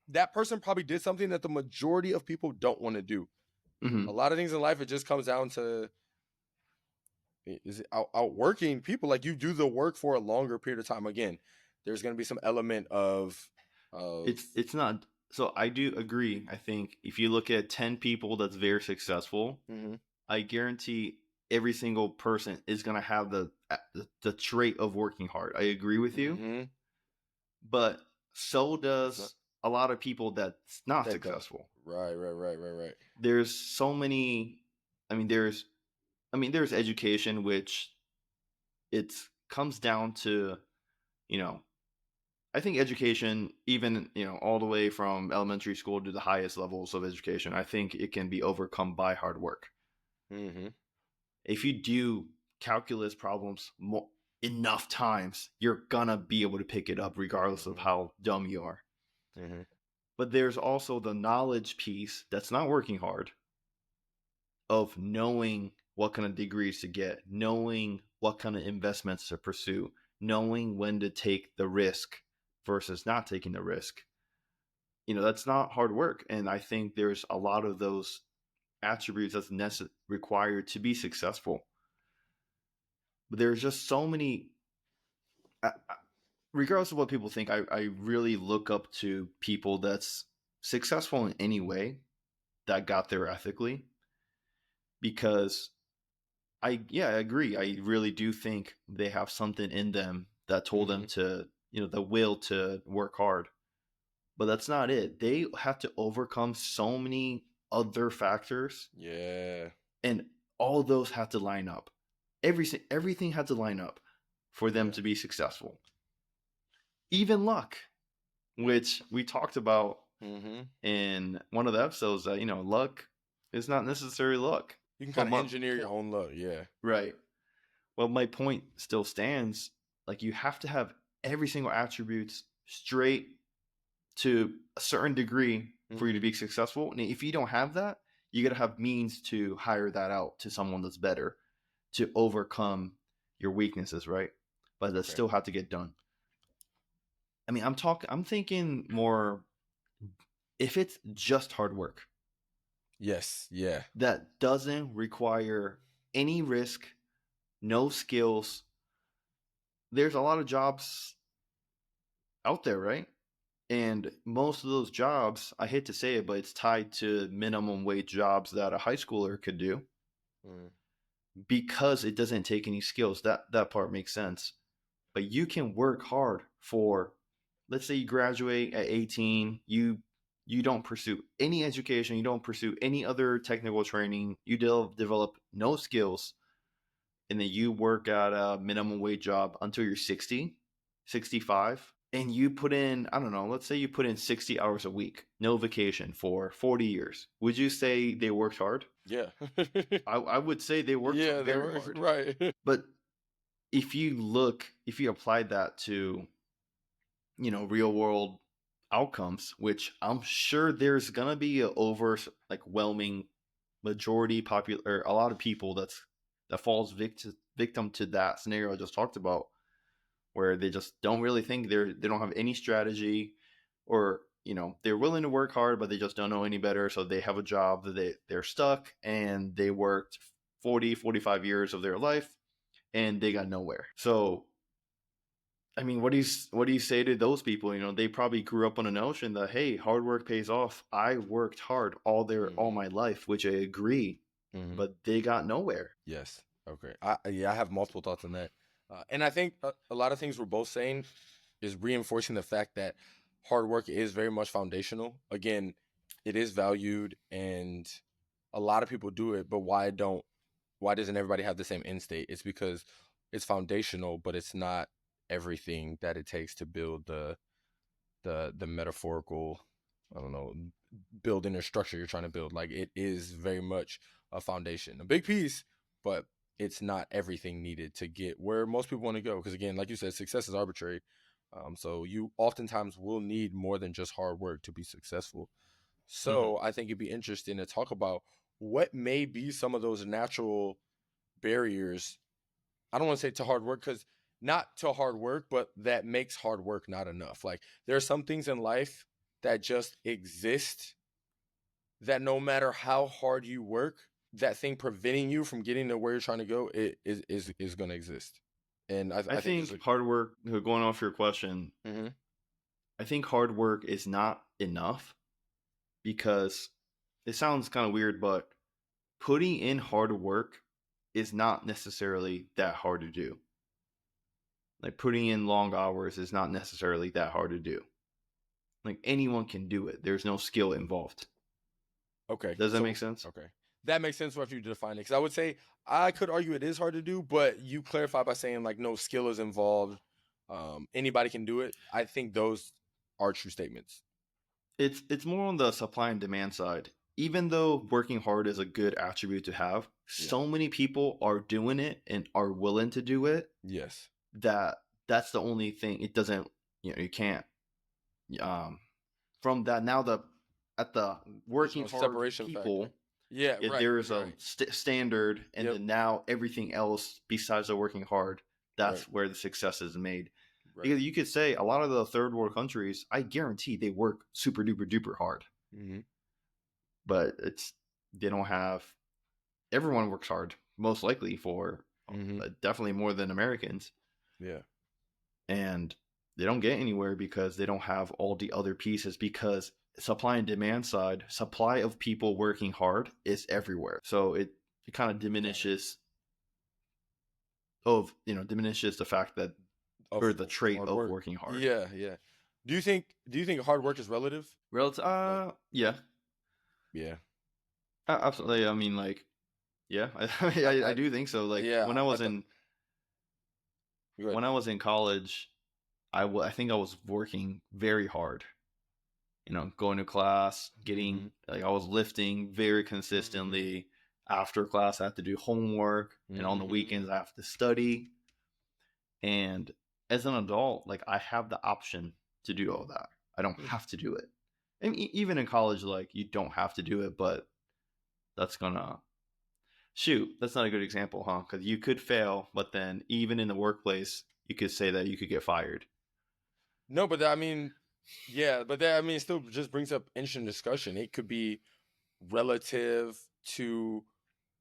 that person probably did something that the majority of people don't want to do. Mm-hmm. A lot of things in life, it just comes down to, is it outworking people. Like, you do the work for a longer period of time. Again, there's going to be some element of It's not. So I do agree. I think if you look at 10 people that's very successful, Mhm. I guarantee every single person is going to have the trait of working hard. I agree with you, Mhm. but so It's not- does a lot of people that's not that don't. successful. Right. There's so many. I mean, there's education, which it comes down to, you know, I think education, even, all the way from elementary school to the highest levels of education, I think it can be overcome by hard work. Mhm. If you do calculus problems enough times, you're gonna be able to pick it up regardless of Mhm. how dumb you are. Mhm. But there's also the knowledge piece that's not working hard, of knowing what kind of degrees to get, knowing what kind of investments to pursue, knowing when to take the risk versus not taking the risk. That's not hard work. And I think there's a lot of those attributes that's required to be successful. But there's just so many, regardless of what people think, I really look up to people that's successful in any way that got there ethically, because I agree. I really do think they have something in them that told them Mhm. to, the will to work hard. But that's not it. They have to overcome so many other factors, Yeah. and all those have to line up. Everything had to line up for them Yeah. to be successful. Even luck, which we talked about Mhm. in one of the episodes, that luck is not necessarily luck. You can But kind of engineer your own luck. Yeah. right. Well, my point still stands. Like, you have to have every single attributes straight to a certain degree for you to Mhm. be successful. And if you don't have that, you got to have means to hire that out to someone that's better to overcome your weaknesses, right? But that Okay. still have to get done. I mean, I'm thinking more, if it's just hard work Yes. Yeah. that doesn't require any risk, no skills. There's a lot of jobs out there, right? And most of those jobs, I hate to say it, but it's tied to minimum wage jobs that a high schooler could do, Mm. because it doesn't take any skills. That part makes sense. But you can work hard for, let's say you graduate at 18, you don't pursue any education, you don't pursue any other technical training, you develop no skills, and then you work at a minimum wage job until you're 60, 65, and you put in, I don't know, let's say you put in 60 hours a week, no vacation, for 40 years. Would you say they worked hard? Yeah. I would say they worked Yeah. They very were hard. right. But if you applied that to, real world outcomes, which I'm sure there's gonna be a over, like, whelming majority popular, or a lot of people that falls victim to that scenario I just talked about, where they just don't really think, they don't have any strategy, or they're willing to work hard but they just don't know any better, so they have a job that they're stuck, and they worked 40-45 years of their life and they got nowhere. So I mean, what do you say to those people? They probably grew up on a notion that, hey, hard work pays off. I worked hard all Mhm. my life, which I agree, Mhm. but they got nowhere. Yes. Okay. I have multiple thoughts on that, and I think a lot of things we're both saying is reinforcing the fact that hard work is very much foundational. Again, it is valued, and a lot of people do it. But why doesn't everybody have the same end state? It's because it's foundational, but it's not everything that it takes to build the metaphorical, I don't know, building or structure you're trying to build. Like it is very much a foundation, a big piece, but it's not everything needed to get where most people want to go. Because again, like you said, success is arbitrary. So you oftentimes will need more than just hard work to be successful. So I think it'd be interesting to talk about what may be some of those natural barriers. I don't want to say to hard work, because not to hard work, but that makes hard work not enough. Like there are some things in life that just exist, that no matter how hard you work, that thing preventing you from getting to where you're trying to go is going to exist. And I I think think hard work, going off your question, Mhm. I think hard work is not enough because it sounds kind of weird, but putting in hard work is not necessarily that hard to do. Like putting in long hours is not necessarily that hard to do. Like anyone can do it. There's no skill involved. Okay. Does that So, make sense? okay. That makes sense if you define it. Because I would say I could argue it is hard to do, but you clarify by saying like no skill is involved. Anybody can do it. I think those are true statements. It's more on the supply and demand side. Even though working hard is a good attribute to have, Yeah. so many people are doing it and are willing to do it Yes. that that's the only thing. It doesn't, you can't from that now the at the There's working no hard separation people, factor. Yeah, right. there is You're a right. standard, and Yep. then now everything else besides the working hard, that's Right. where the success is made. Right. Because you could say a lot of the third world countries, I guarantee they work super duper duper hard, Mm-hmm. but they don't have, everyone works hard most likely for Mm-hmm. definitely more than Americans, Yeah. and they don't get anywhere because they don't have all the other pieces, because supply and demand side, supply of people working hard is everywhere, so it kind of diminishes diminishes the fact that, or the trait Hard of work. working hard. Yeah, yeah. Do you think hard work is relative? Relative, yeah, Yeah. absolutely. I mean, like, yeah, I do think so. Like Yeah. I thought. Go ahead. when I was in college, I think I was working very hard. Going to class, getting Mm-hmm. like I was lifting very Mm-hmm. consistently. After class, I have to do homework, and on the Mm-hmm. weekends, I have to study. And as an adult, like I have the option to do all that. I don't have to do it. And even in college, like you don't have to do it, but that's gonna shoot. That's not a good example, huh? Because you could fail, but then even in the workplace, you could say that you could get fired. No, but I mean, yeah, but that I mean, it still just brings up interesting discussion. It could be relative to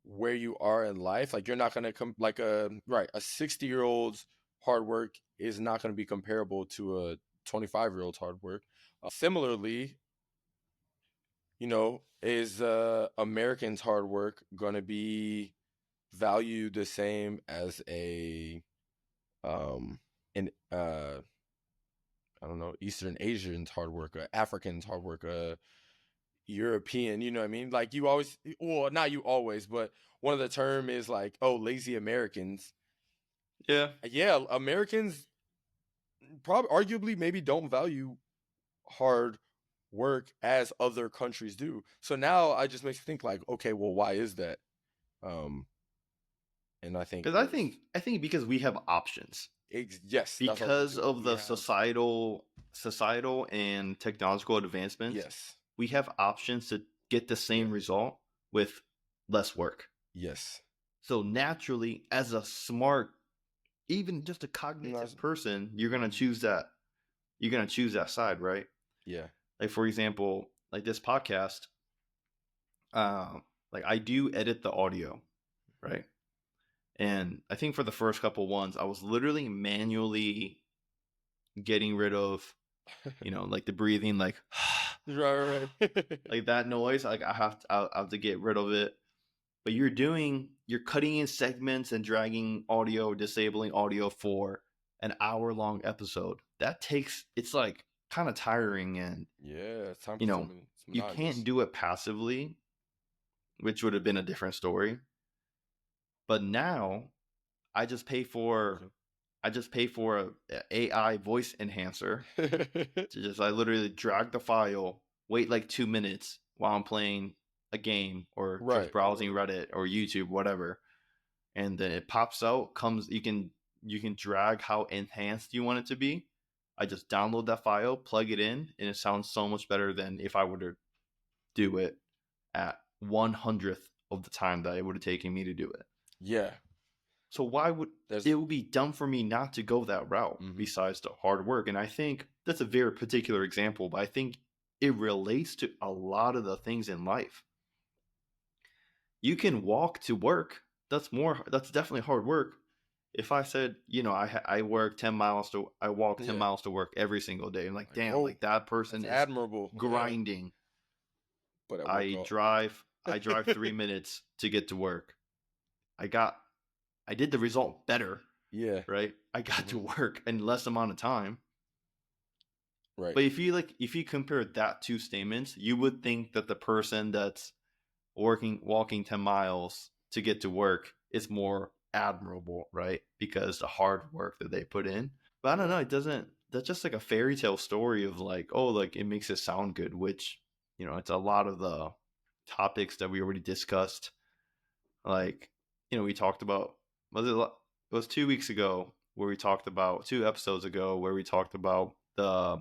where you are in life. Like you're not gonna come like a 60-year-old's hard work is not gonna be comparable to a 25-year-old's hard work. Similarly, is Americans' hard work gonna be valued the same as a an I don't know, Eastern Asians hard work, Africans hard work, European, you know what I mean? Like you always, well, not you always, but one of the term is like, oh, lazy Americans. Yeah, Yeah, Americans probably arguably maybe don't value hard work as other countries do. So now I just makes me think like, okay, well, why is that? Um, and I think because I think because we have options, yes, that's what I was because getting to. of We the have societal and technological advancements, yes, we have options to get the same yeah, result with less work. yes, So naturally, as a smart, even just a no, cognitive person, you're gonna choose that. You're gonna choose that side, right? yeah, Like for example, like this podcast, like I do edit the audio, right? And I think for the first couple ones, I was literally manually getting rid of, like the breathing, like right, right. like that noise. Like I have to get rid of it. But you're cutting in segments and dragging audio, disabling audio for an hour-long episode. It's like kind of tiring, and Yeah, it's time you know, consuming. It's you can't monotonous. do it passively, which would have been a different story. But now I just pay for Okay. I just pay for a AI voice enhancer to just I literally drag the file, wait like 2 minutes while I'm playing a game or just Right. browsing Reddit or YouTube, whatever, and then it pops out. Comes you can drag how enhanced you want it to be. I just download that file, plug it in, and it sounds so much better than if I were to do it at 1/100th of the time that it would have taken me to do it. Yeah. So why would There's it would be dumb for me not to go that route besides the hard work? And I think that's a very particular example, but I think it relates to a lot of the things in life. You can walk to work. That's definitely hard work. If I said, I work 10 miles I walk 10 Yeah. miles to work every single day. I'm like, damn, whoa, like that person that's is admirable. Yeah. grinding. But at I work drive 3 minutes to get to work. I did the result better, yeah. right? I got to work in less amount of time. Right. But if you compare that two statements, you would think that the person that's walking 10 miles to get to work is more admirable, right? Because the hard work that they put in. But I don't know, that's just like a fairy tale story of like, oh, like it makes it sound good, which, it's a lot of the topics that we already discussed. Like, we talked about, it was 2 weeks ago where we talked about 2 episodes ago where we talked about the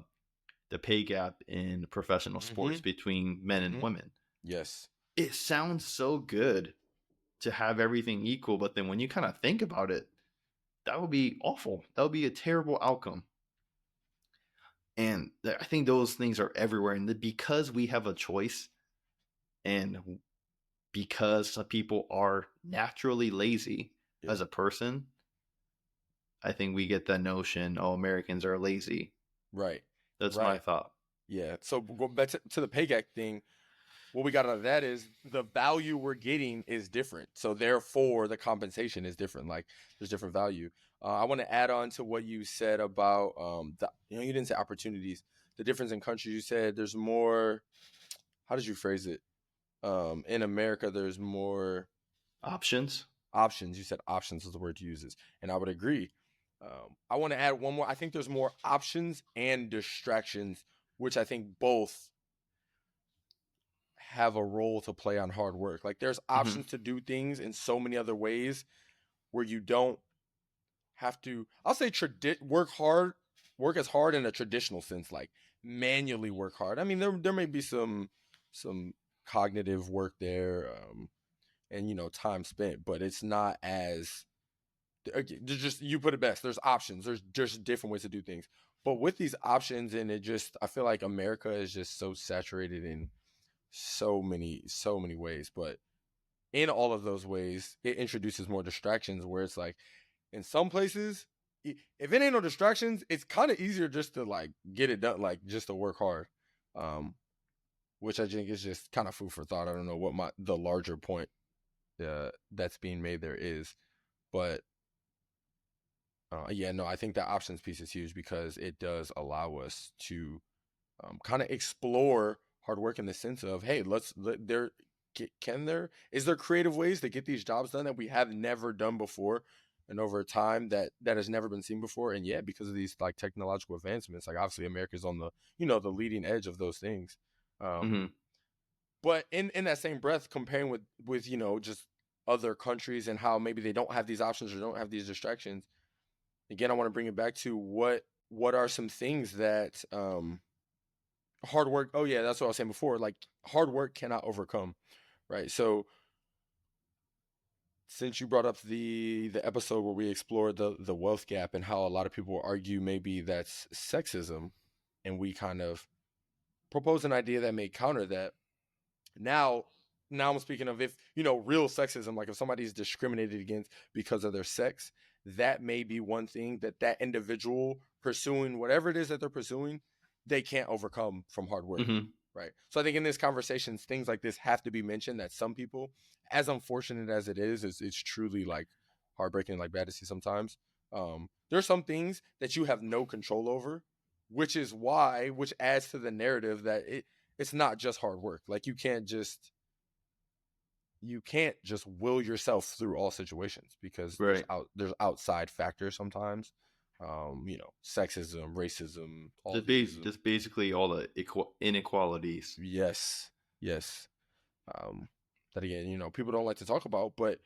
pay gap in professional sports between men and women. Yes. It sounds so good to have everything equal, but then when you kind of think about it, that would be awful. That would be a terrible outcome. And I think those things are everywhere. And because we have a choice and because some people are naturally lazy as a person, I think we get that notion, oh, Americans are lazy. Right. That's my thought. Yeah. So go back to the pay gap thing. What we got out of that is the value we're getting is different. So therefore, the compensation is different. Like there's different value. I want to add on to what you said about you didn't say opportunities. The difference in countries. You said there's more. How did you phrase it? In America, there's more options. Options. You said options is the word you uses, and I would agree. I want to add one more. I think there's more options and distractions, which I think both have a role to play on hard work. Like there's options to do things in so many other ways where you don't have to, I'll say work as hard in a traditional sense, like manually work hard. I mean, there may be some cognitive work there, and time spent, but it's not as just, you put it best. There's options. There's just different ways to do things. But with these options, and I feel like America is just so saturated in so many ways, but in all of those ways it introduces more distractions where it's like in some places if it ain't no distractions, it's kind of easier just to like get it done, like just to work hard, which I think is just kind of food for thought. I don't know what the larger point that's being made there is, but I think that options piece is huge because it does allow us to kind of explore hard work in the sense of, hey, is there creative ways to get these jobs done that we have never done before and over time that has never been seen before? And because of these like technological advancements, like obviously America's on the the leading edge of those things, but in that same breath, comparing with just other countries and how maybe they don't have these options or don't have these distractions, again I want to bring it back to what are some things that hard work, that's what I was saying before, like hard work cannot overcome, right? So since you brought up the episode where we explored the wealth gap and how a lot of people argue maybe that's sexism, and we kind of propose an idea that may counter that. Now I'm speaking of, if real sexism, like if somebody's discriminated against because of their sex, that may be one thing that individual pursuing whatever it is that they're pursuing, they can't overcome from hard work. Right. So I think in this conversation, things like this have to be mentioned, that some people, as unfortunate as it is, it's truly like heartbreaking, like bad to see sometimes. There's some things that you have no control over, which adds to the narrative that it's not just hard work. Like you can't just will yourself through all situations because there's outside factors sometimes. sexism, racism, all these. Just basically all the inequalities. Yes, yes. That again, people don't like to talk about, but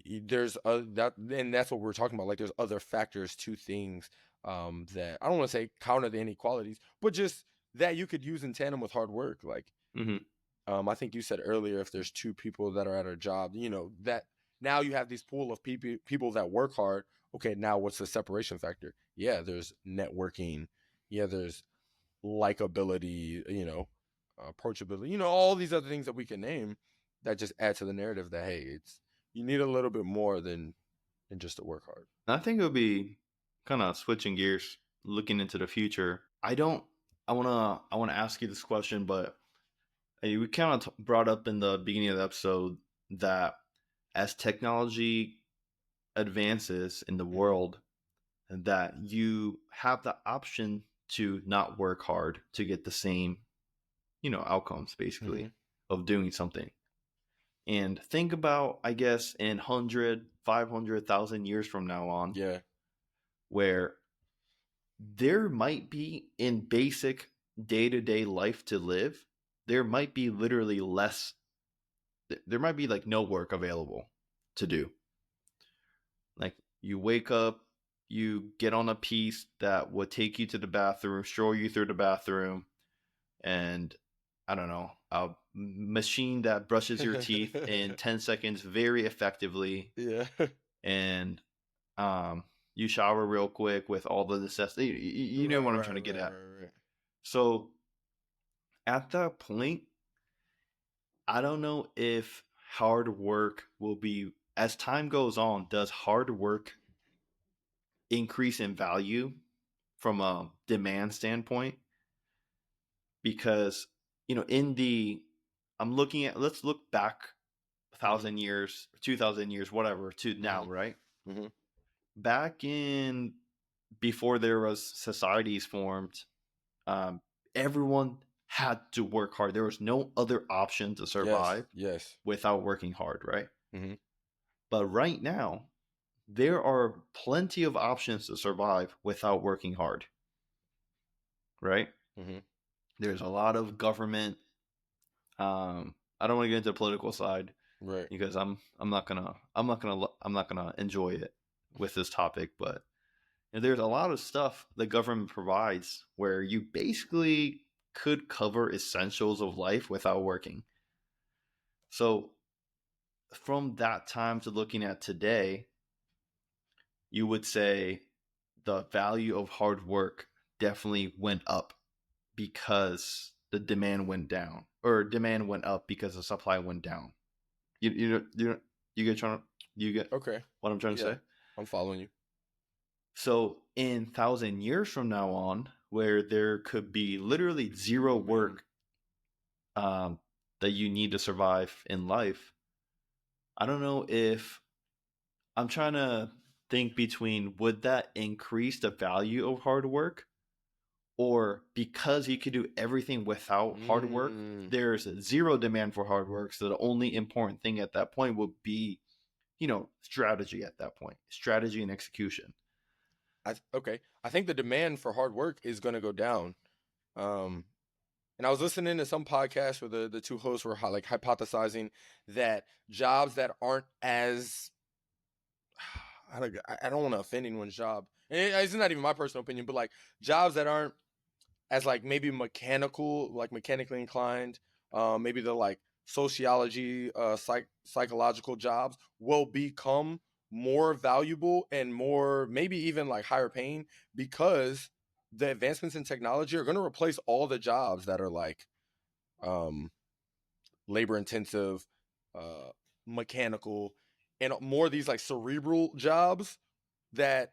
there's and that's what we're talking about. Like, there's other factors to things that I don't want to say counter the inequalities, but just that you could use in tandem with hard work. Like, Hmm. I think you said earlier, if there's two people that are at a job, that now you have these pool of people that work hard. Okay, now what's the separation factor? Yeah, there's networking. Yeah, there's likability, approachability, all these other things that we can name that just add to the narrative that, hey, you need a little bit more than just to work hard. I think it would be kind of switching gears, looking into the future. I wanna ask you this question, but we kind of brought up in the beginning of the episode that as technology advances in the world, that you have the option to not work hard to get the same, outcomes basically Mm-hmm. of doing something. And think about, I guess, in 100, 500,000 years from now on, Yeah. where there might be in basic day-to-day life to live, there might be literally less, there might be like no work available to do. Like, you wake up, you get on a piece that would take you to the bathroom, stroll you through the bathroom, and I don't know, a machine that brushes your teeth in 10 seconds very effectively, Yeah. and um, you shower real quick with all the necessity. You know Right, what I'm right, trying to get right, at. right. So at that point, I don't know if hard work will be, as time goes on, does hard work increase in value from a demand standpoint? Because, in the, I'm looking at, let's look back a Mm-hmm. 1,000 years, 2,000 years, whatever, to now, Mm-hmm. right? Mm-hmm. Back in, before there was societies formed, um, everyone had to work hard. There was no other option to Yes. survive Yes. without working hard, right? Mm-hmm. But right now, there are plenty of options to survive without working hard, right? Mm-hmm. There's a lot of government. I don't want to get into the political side Right. because I'm not gonna enjoy it with this topic. But there's a lot of stuff the government provides where you basically could cover essentials of life without working. So from that time to looking at today, you would say the value of hard work definitely went up because the demand went down, or demand went up because the supply went down. You get trying to, you get Okay. what I'm trying to Yeah. say? I'm following you. So in 1,000 years from now on, where there could be literally zero work um, that you need to survive in life, I don't know if, I'm trying to think between, would that increase the value of hard work, or because you could do everything without hard work, Mm. there's zero demand for hard work. So the only important thing at that point would be, strategy at that point, strategy and execution. Okay. I think the demand for hard work is going to go down. Um, and I was listening to some podcast where the two hosts were like hypothesizing that jobs that aren't as I don't want to offend anyone's job. And it's not even my personal opinion, but like jobs that aren't as like maybe mechanical, like mechanically inclined, maybe the like sociology, psychological jobs will become more valuable and more maybe even like higher paying because the advancements in technology are going to replace all the jobs that are like um, labor intensive, uh, mechanical, and more of these like cerebral jobs that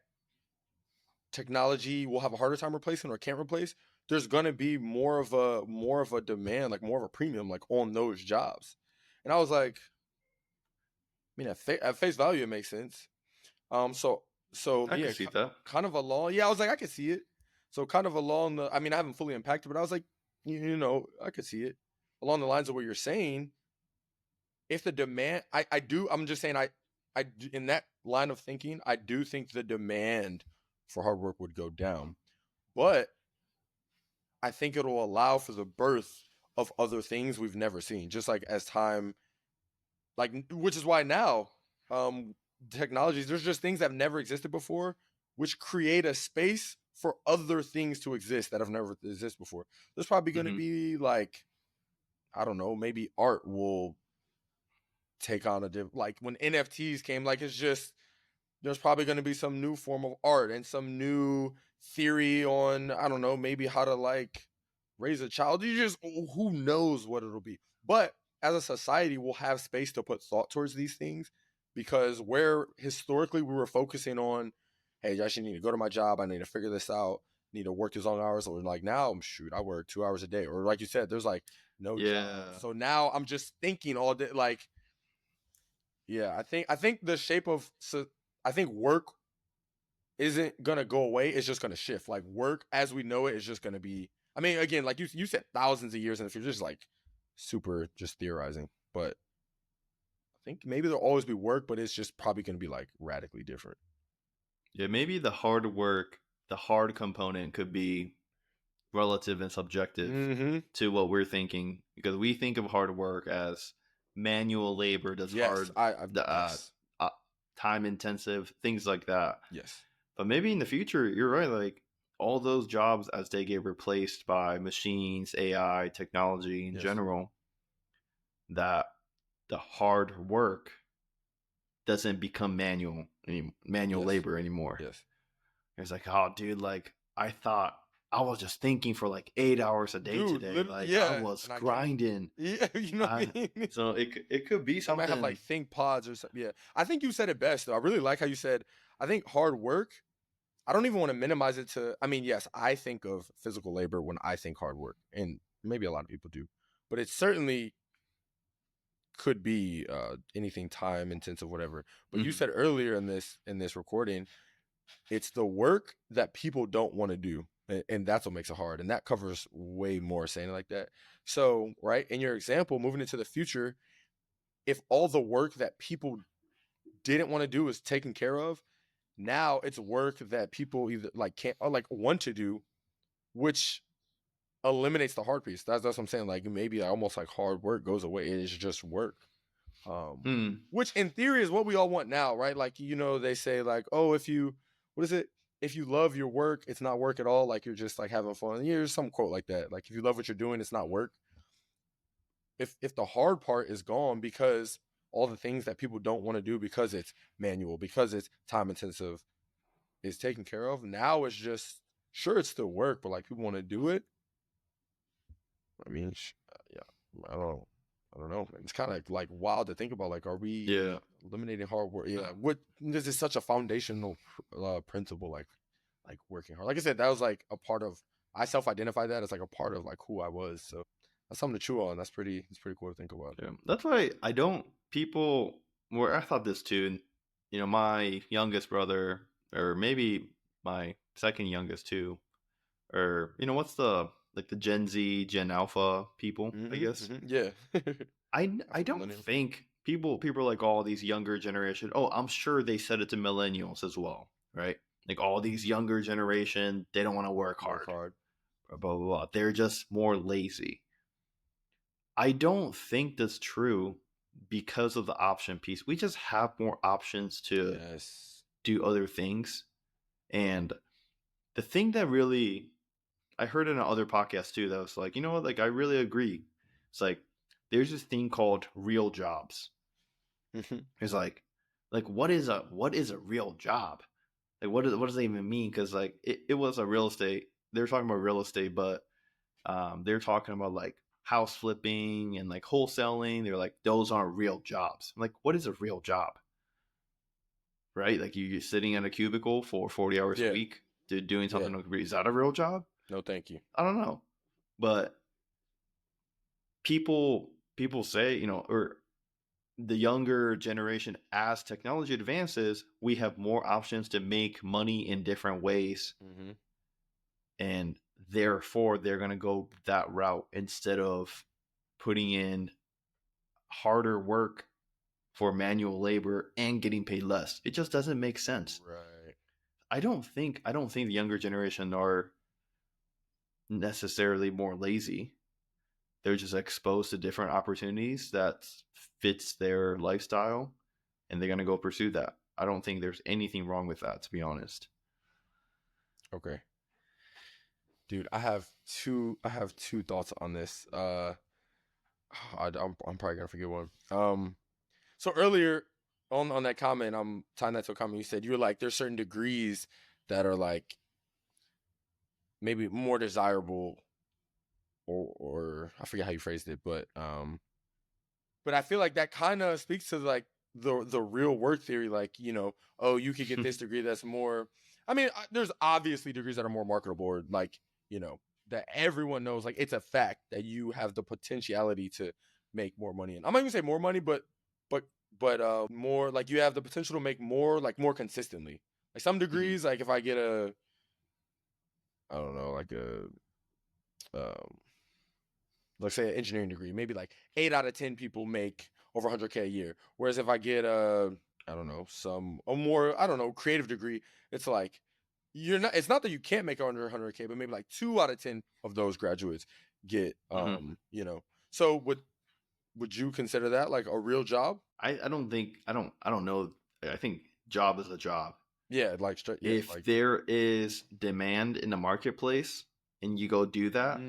technology will have a harder time replacing or can't replace. There's going to be more of a demand, like more of a premium, like on those jobs. And I was like, I mean, at face value, it makes sense. So I can yeah, see that. kind of along. Yeah, I was like, I could see it. So kind of along the. I mean, I haven't fully unpacked it, but I was like, I could see it along the lines of what you're saying. If the demand, I do. I'm just saying, in that line of thinking, I do think the demand for hard work would go down. But I think it'll allow for the birth of other things we've never seen. Just like as time, like, which is why now, technologies, there's just things that have never existed before, which create a space for other things to exist that have never existed before. There's probably going to be like, I don't know, maybe art will take on a different, like when NFTs came, like it's just, there's probably going to be some new form of art and some new theory on, I don't know, maybe how to like raise a child. You just, who knows what it'll be. But as a society, we'll have space to put thought towards these things, because where historically we were focusing on, hey, I actually need to go to my job, I need to figure this out, need to work these long hours. Or like now, shoot, I work 2 hours a day. Or like you said, there's like no job. So now I'm just thinking all day, like, yeah, I think the shape of, so I think work isn't gonna go away. It's just gonna shift. Like work as we know it is just gonna be. I mean, again, like you said, thousands of years in the future, just like super just theorizing. But I think maybe there'll always be work, but it's just probably gonna be like radically different. Yeah, maybe the hard work, the hard component could be relative and subjective to what we're thinking, because we think of hard work as manual labor, that's Yes, hard, yes. time intensive, things like that. Yes. But maybe in the future, you're right, like all those jobs as they get replaced by machines, AI, technology in general, that the hard work doesn't become manual labor anymore. Yes. It's like, oh, dude, like I thought I was just thinking for like 8 hours a day today. Like I was grinding. Yeah, you know what I mean? So it could be I something. might have like think pods or something. Yeah. I think you said it best though. I really like how you said, I think hard work, I don't even want to minimize it to, I mean, yes, I think of physical labor when I think hard work, and maybe a lot of people do, but it certainly could be anything time intensive, whatever. But you said earlier in this recording, it's the work that people don't want to do, and that's what makes it hard, and that covers way more saying it like that. So, right, in your example, moving into the future, if all the work that people didn't want to do is taken care of, now it's work that people either like can't or like want to do, which eliminates the hard piece. That's what I'm saying. Like maybe almost like hard work goes away. It's just work. Which in theory is what we all want now, right? Like, you know, they say like, oh, if you, what is it? If you love your work, it's not work at all. Like you're just like having fun. There's some quote like that. Like if you love what you're doing, it's not work. If the hard part is gone because all the things that people don't want to do because it's manual, because it's time intensive, is taken care of. Now it's just, sure, it's still work, but like people want to do it. I mean, yeah, I don't know. It's kind of like wild to think about. Like, are we eliminating hard work? Yeah, what, this is such a foundational principle. Like working hard. Like I said, that was like a part of. I self-identify that as like a part of like who I was. So that's something to chew on. It's pretty cool to think about. Yeah, that's why I don't people. Where I thought this too, and you know, my youngest brother, or maybe my second youngest too, or you know, what's the like the Gen Z, Gen Alpha people, I guess. Yeah. I don't think people are like all these younger generation. Oh, I'm sure they said it to millennials as well, right? Like all these younger generation, they don't want to work hard. Blah, blah, blah. They're just more lazy. I don't think that's true because of the option piece. We just have more options to do other things. And the thing that really, I heard in another podcast too, that was like, you know what, like I really agree. It's like, there's this thing called real jobs. It's like what is a real job? Like what does that even mean? Because like it was a real estate. They were talking about real estate, but they're talking about like house flipping and like wholesaling. They're like, those aren't real jobs. I'm like, what is a real job? Right? Like you're sitting in a cubicle for 40 hours a week doing something. Is that a real job? No, thank you. I don't know. But people say, you know, or the younger generation, as technology advances, we have more options to make money in different ways. And therefore, they're going to go that route instead of putting in harder work for manual labor and getting paid less. It just doesn't make sense. Right. I don't think the younger generation are necessarily more lazy. They're just exposed to different opportunities that fits their lifestyle, and they're gonna go pursue that. I don't think there's anything wrong with that, to be honest. Okay. Dude, I have two thoughts on this. I'm probably gonna forget one. So earlier on that comment, I'm tying that to a comment you said. You were like, there's certain degrees that are like maybe more desirable, or I forget how you phrased it, but I feel like that kind of speaks to like the real work theory. Like, you know, oh, you could get this degree that's more. I mean, there's obviously degrees that are more marketable, or like, you know, that everyone knows. Like, it's a fact that you have the potentiality to make more money. And I'm not even say more money, but more like you have the potential to make more, like more consistently. Like some degrees, like if I get a, I don't know, like a, let's say an engineering degree, maybe like 8 out of 10 people make over 100K a year. Whereas if I get I don't know, a more, I don't know, creative degree, it's like it's not that you can't make under 100K, but maybe like 2 out of 10 of those graduates get, you know. So would you consider that like a real job? I don't know. I think job is a job. Yeah, like if like, there is demand in the marketplace and you go do that,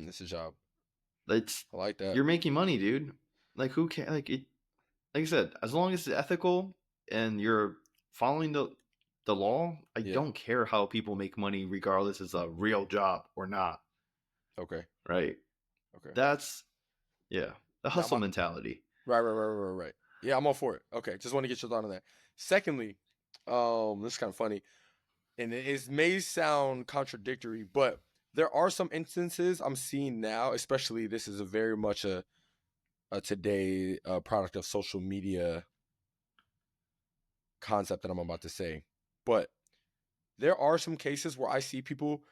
it's a job. I like that. You're making money, dude. Like who can like it? Like I said, as long as it's ethical and you're following the law, I don't care how people make money, regardless it's a real job or not. Okay. Right. Okay. That's the hustle mentality. Right. Yeah, I'm all for it. Okay, just want to get your thought on that. Secondly, this is kind of funny, and it may sound contradictory, but there are some instances I'm seeing now, especially this is a very much a today product of social media concept that I'm about to say. But there are some cases where I see people,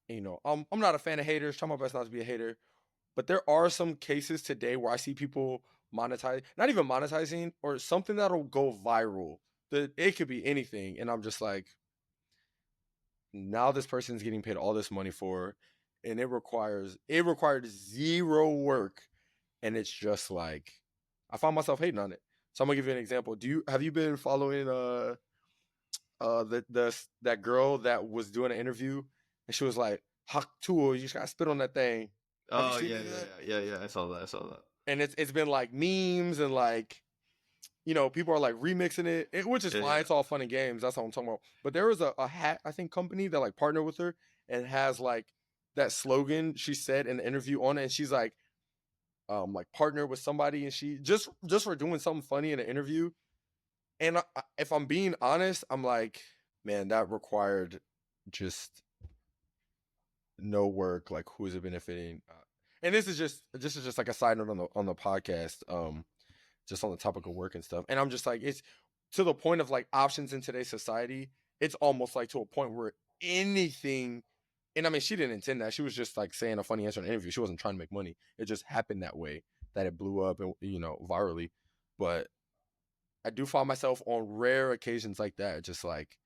you know, I'm not a fan of haters, try my best not to be a hater, but there are some cases today where I see people monetize, not even monetizing, or something that'll go viral. That it could be anything, and I'm just like, now this person's getting paid all this money for, and it required zero work, and it's just like, I find myself hating on it. So I'm gonna give you an example. Have you been following that girl that was doing an interview, and she was like, "Hak tool, you just gotta spit on that thing." Oh yeah. I saw that. And it's been like memes and like, you know, people are like remixing it, which is fine. It's all fun and games. That's what I'm talking about. But there was a hat, I think, company that like partnered with her and has like that slogan she said in the interview on it, and she's like partner with somebody, and she just for doing something funny in an interview. And if I'm being honest, I'm like, man, that required just no work. Like, who is it benefiting? And this is just like a side note on the podcast, just on the topic of work and stuff. And I'm just like, it's to the point of like options in today's society. It's almost like to a point where anything, and I mean, she didn't intend that. She was just like saying a funny answer in an interview. She wasn't trying to make money. It just happened that way, that it blew up and, you know, virally. But I do find myself on rare occasions like that, just like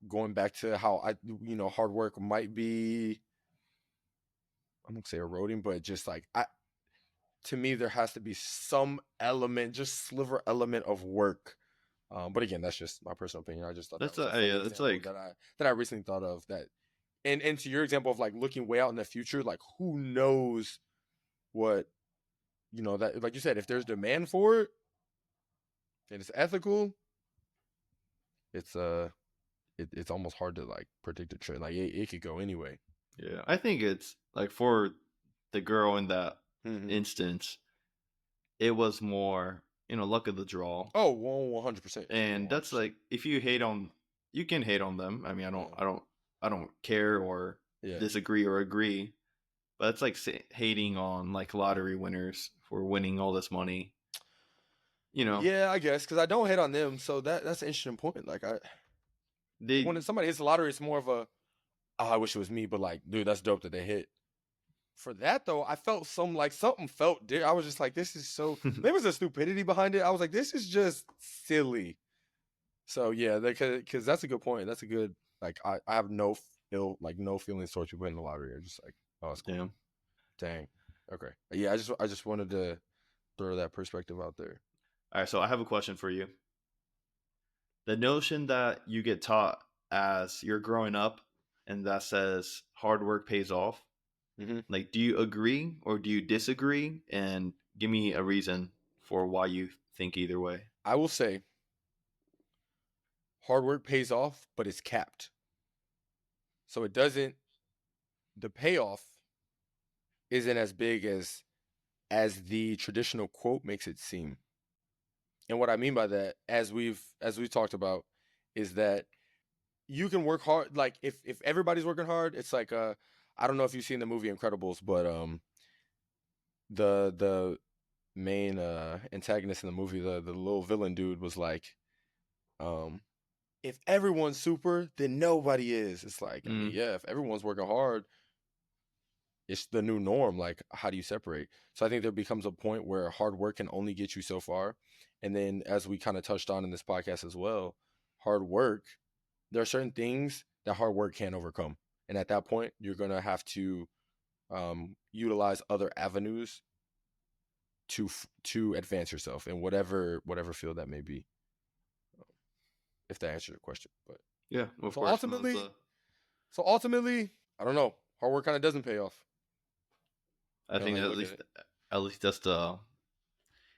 going back to how hard work might be, I'm gonna say eroding, but just like to me, there has to be some element, just sliver element of work. But again, that's just my personal opinion. I just thought That's that was a funny it's example like that I recently thought of that. And to your example of like looking way out in the future, like who knows what, you know, that, like you said, if there's demand for it and it's ethical, it's it's almost hard to like predict a trend. Like it could go anyway. Yeah, I think it's like for the girl in that instance, it was more, you know, luck of the draw. Oh, 100%. And 100%. that's like, if you hate on, you can hate on them. I mean, I don't care or disagree or agree, but it's like hating on like lottery winners for winning all this money. You know? Yeah, I guess, because I don't hate on them. So that's an interesting point. Like when somebody hits the lottery, it's more of a, oh, I wish it was me, but like, dude, that's dope that they hit. for that though, I felt something felt. I was just like, this is so. There was a stupidity behind it. I was like, this is just silly. So yeah, because that's a good point. That's a good I have no feelings towards people in the lottery. I'm just like, oh, it's cool. Damn. Dang. Okay. Yeah, I just wanted to throw that perspective out there. All right, so I have a question for you. The notion that you get taught as you're growing up and that says hard work pays off, like, do you agree or do you disagree? And give me a reason for why you think either way. I will say hard work pays off, but it's capped. So it doesn't, the payoff isn't as big as the traditional quote makes it seem. And what I mean by that, as we've talked about, is that you can work hard. Like if everybody's working hard, it's like I don't know if you've seen the movie Incredibles, but the main antagonist in the movie, the little villain dude, was like, if everyone's super, then nobody is. It's like, I mean, yeah, if everyone's working hard, it's the new norm. Like, how do you separate? So I think there becomes a point where hard work can only get you so far. And then, as we kind of touched on in this podcast as well, hard work, there are certain things that hard work can't overcome. And at that point, you're going to have to utilize other avenues to advance yourself in whatever field that may be. If that answers your question. But yeah, of so course. Ultimately, I don't know. Hard work kind of doesn't pay off. I think at least that's the.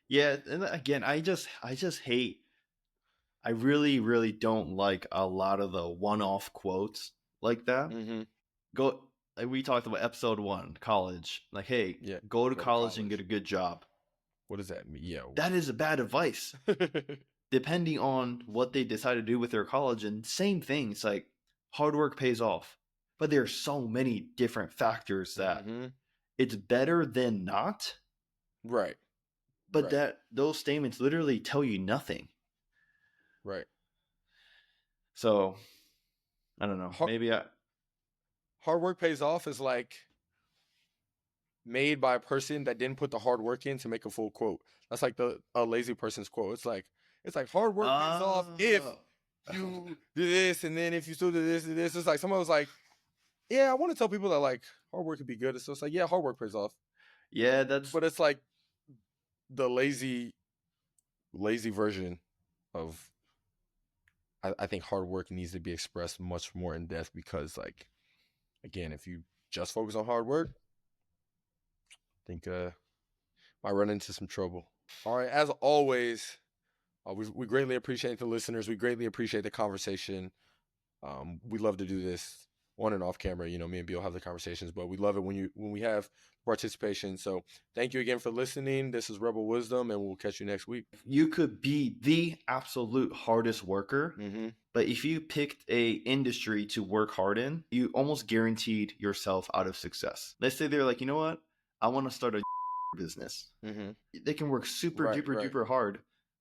Yeah, and again, I just hate. I really, really don't like a lot of the one-off quotes like that. Go. Like we talked about episode 1, college. Like, hey, go to college and get a good job. What does that mean? Yeah, that is a bad advice. Depending on what they decide to do with their college, and same thing. It's like hard work pays off, but there are so many different factors that it's better than not. Right. But that those statements literally tell you nothing. Right. So, I don't know. Hard work pays off is like made by a person that didn't put the hard work in to make a full quote. That's like a lazy person's quote. It's like hard work pays off if you do this, and then if you still do this and this. It's like someone was like, yeah, I want to tell people that like hard work could be good. So it's like, yeah, hard work pays off. Yeah, but it's like the lazy version of. I think hard work needs to be expressed much more in depth because, like, again, if you just focus on hard work, I think might run into some trouble. All right, as always, we greatly appreciate the listeners. We greatly appreciate the conversation. We love to do this on and off camera. You know, me and Bill have the conversations, but we love it when we have participation. So thank you again for listening. This is Rebel Wisdom, and we'll catch you next week. You could be the absolute hardest worker, but if you picked a industry to work hard in, you almost guaranteed yourself out of success. Let's say they're like, you know what? I want to start a business. They can work super duper hard,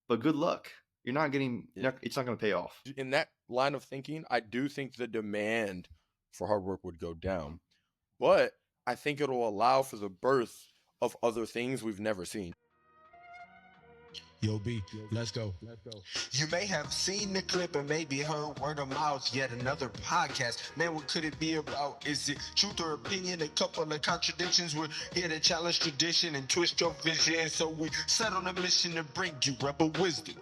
but good luck. You're not getting. It's not going to pay off. In that line of thinking, I do think the demand for hard work would go down, but I think it'll allow for the birth of other things we've never seen. Yo, B, let's go. You may have seen the clip and maybe heard word of mouth, yet another podcast. Man, what could it be about? Is it truth or opinion? A couple of contradictions. We're here to challenge tradition and twist your vision. So we set on a mission to bring you rebel wisdom.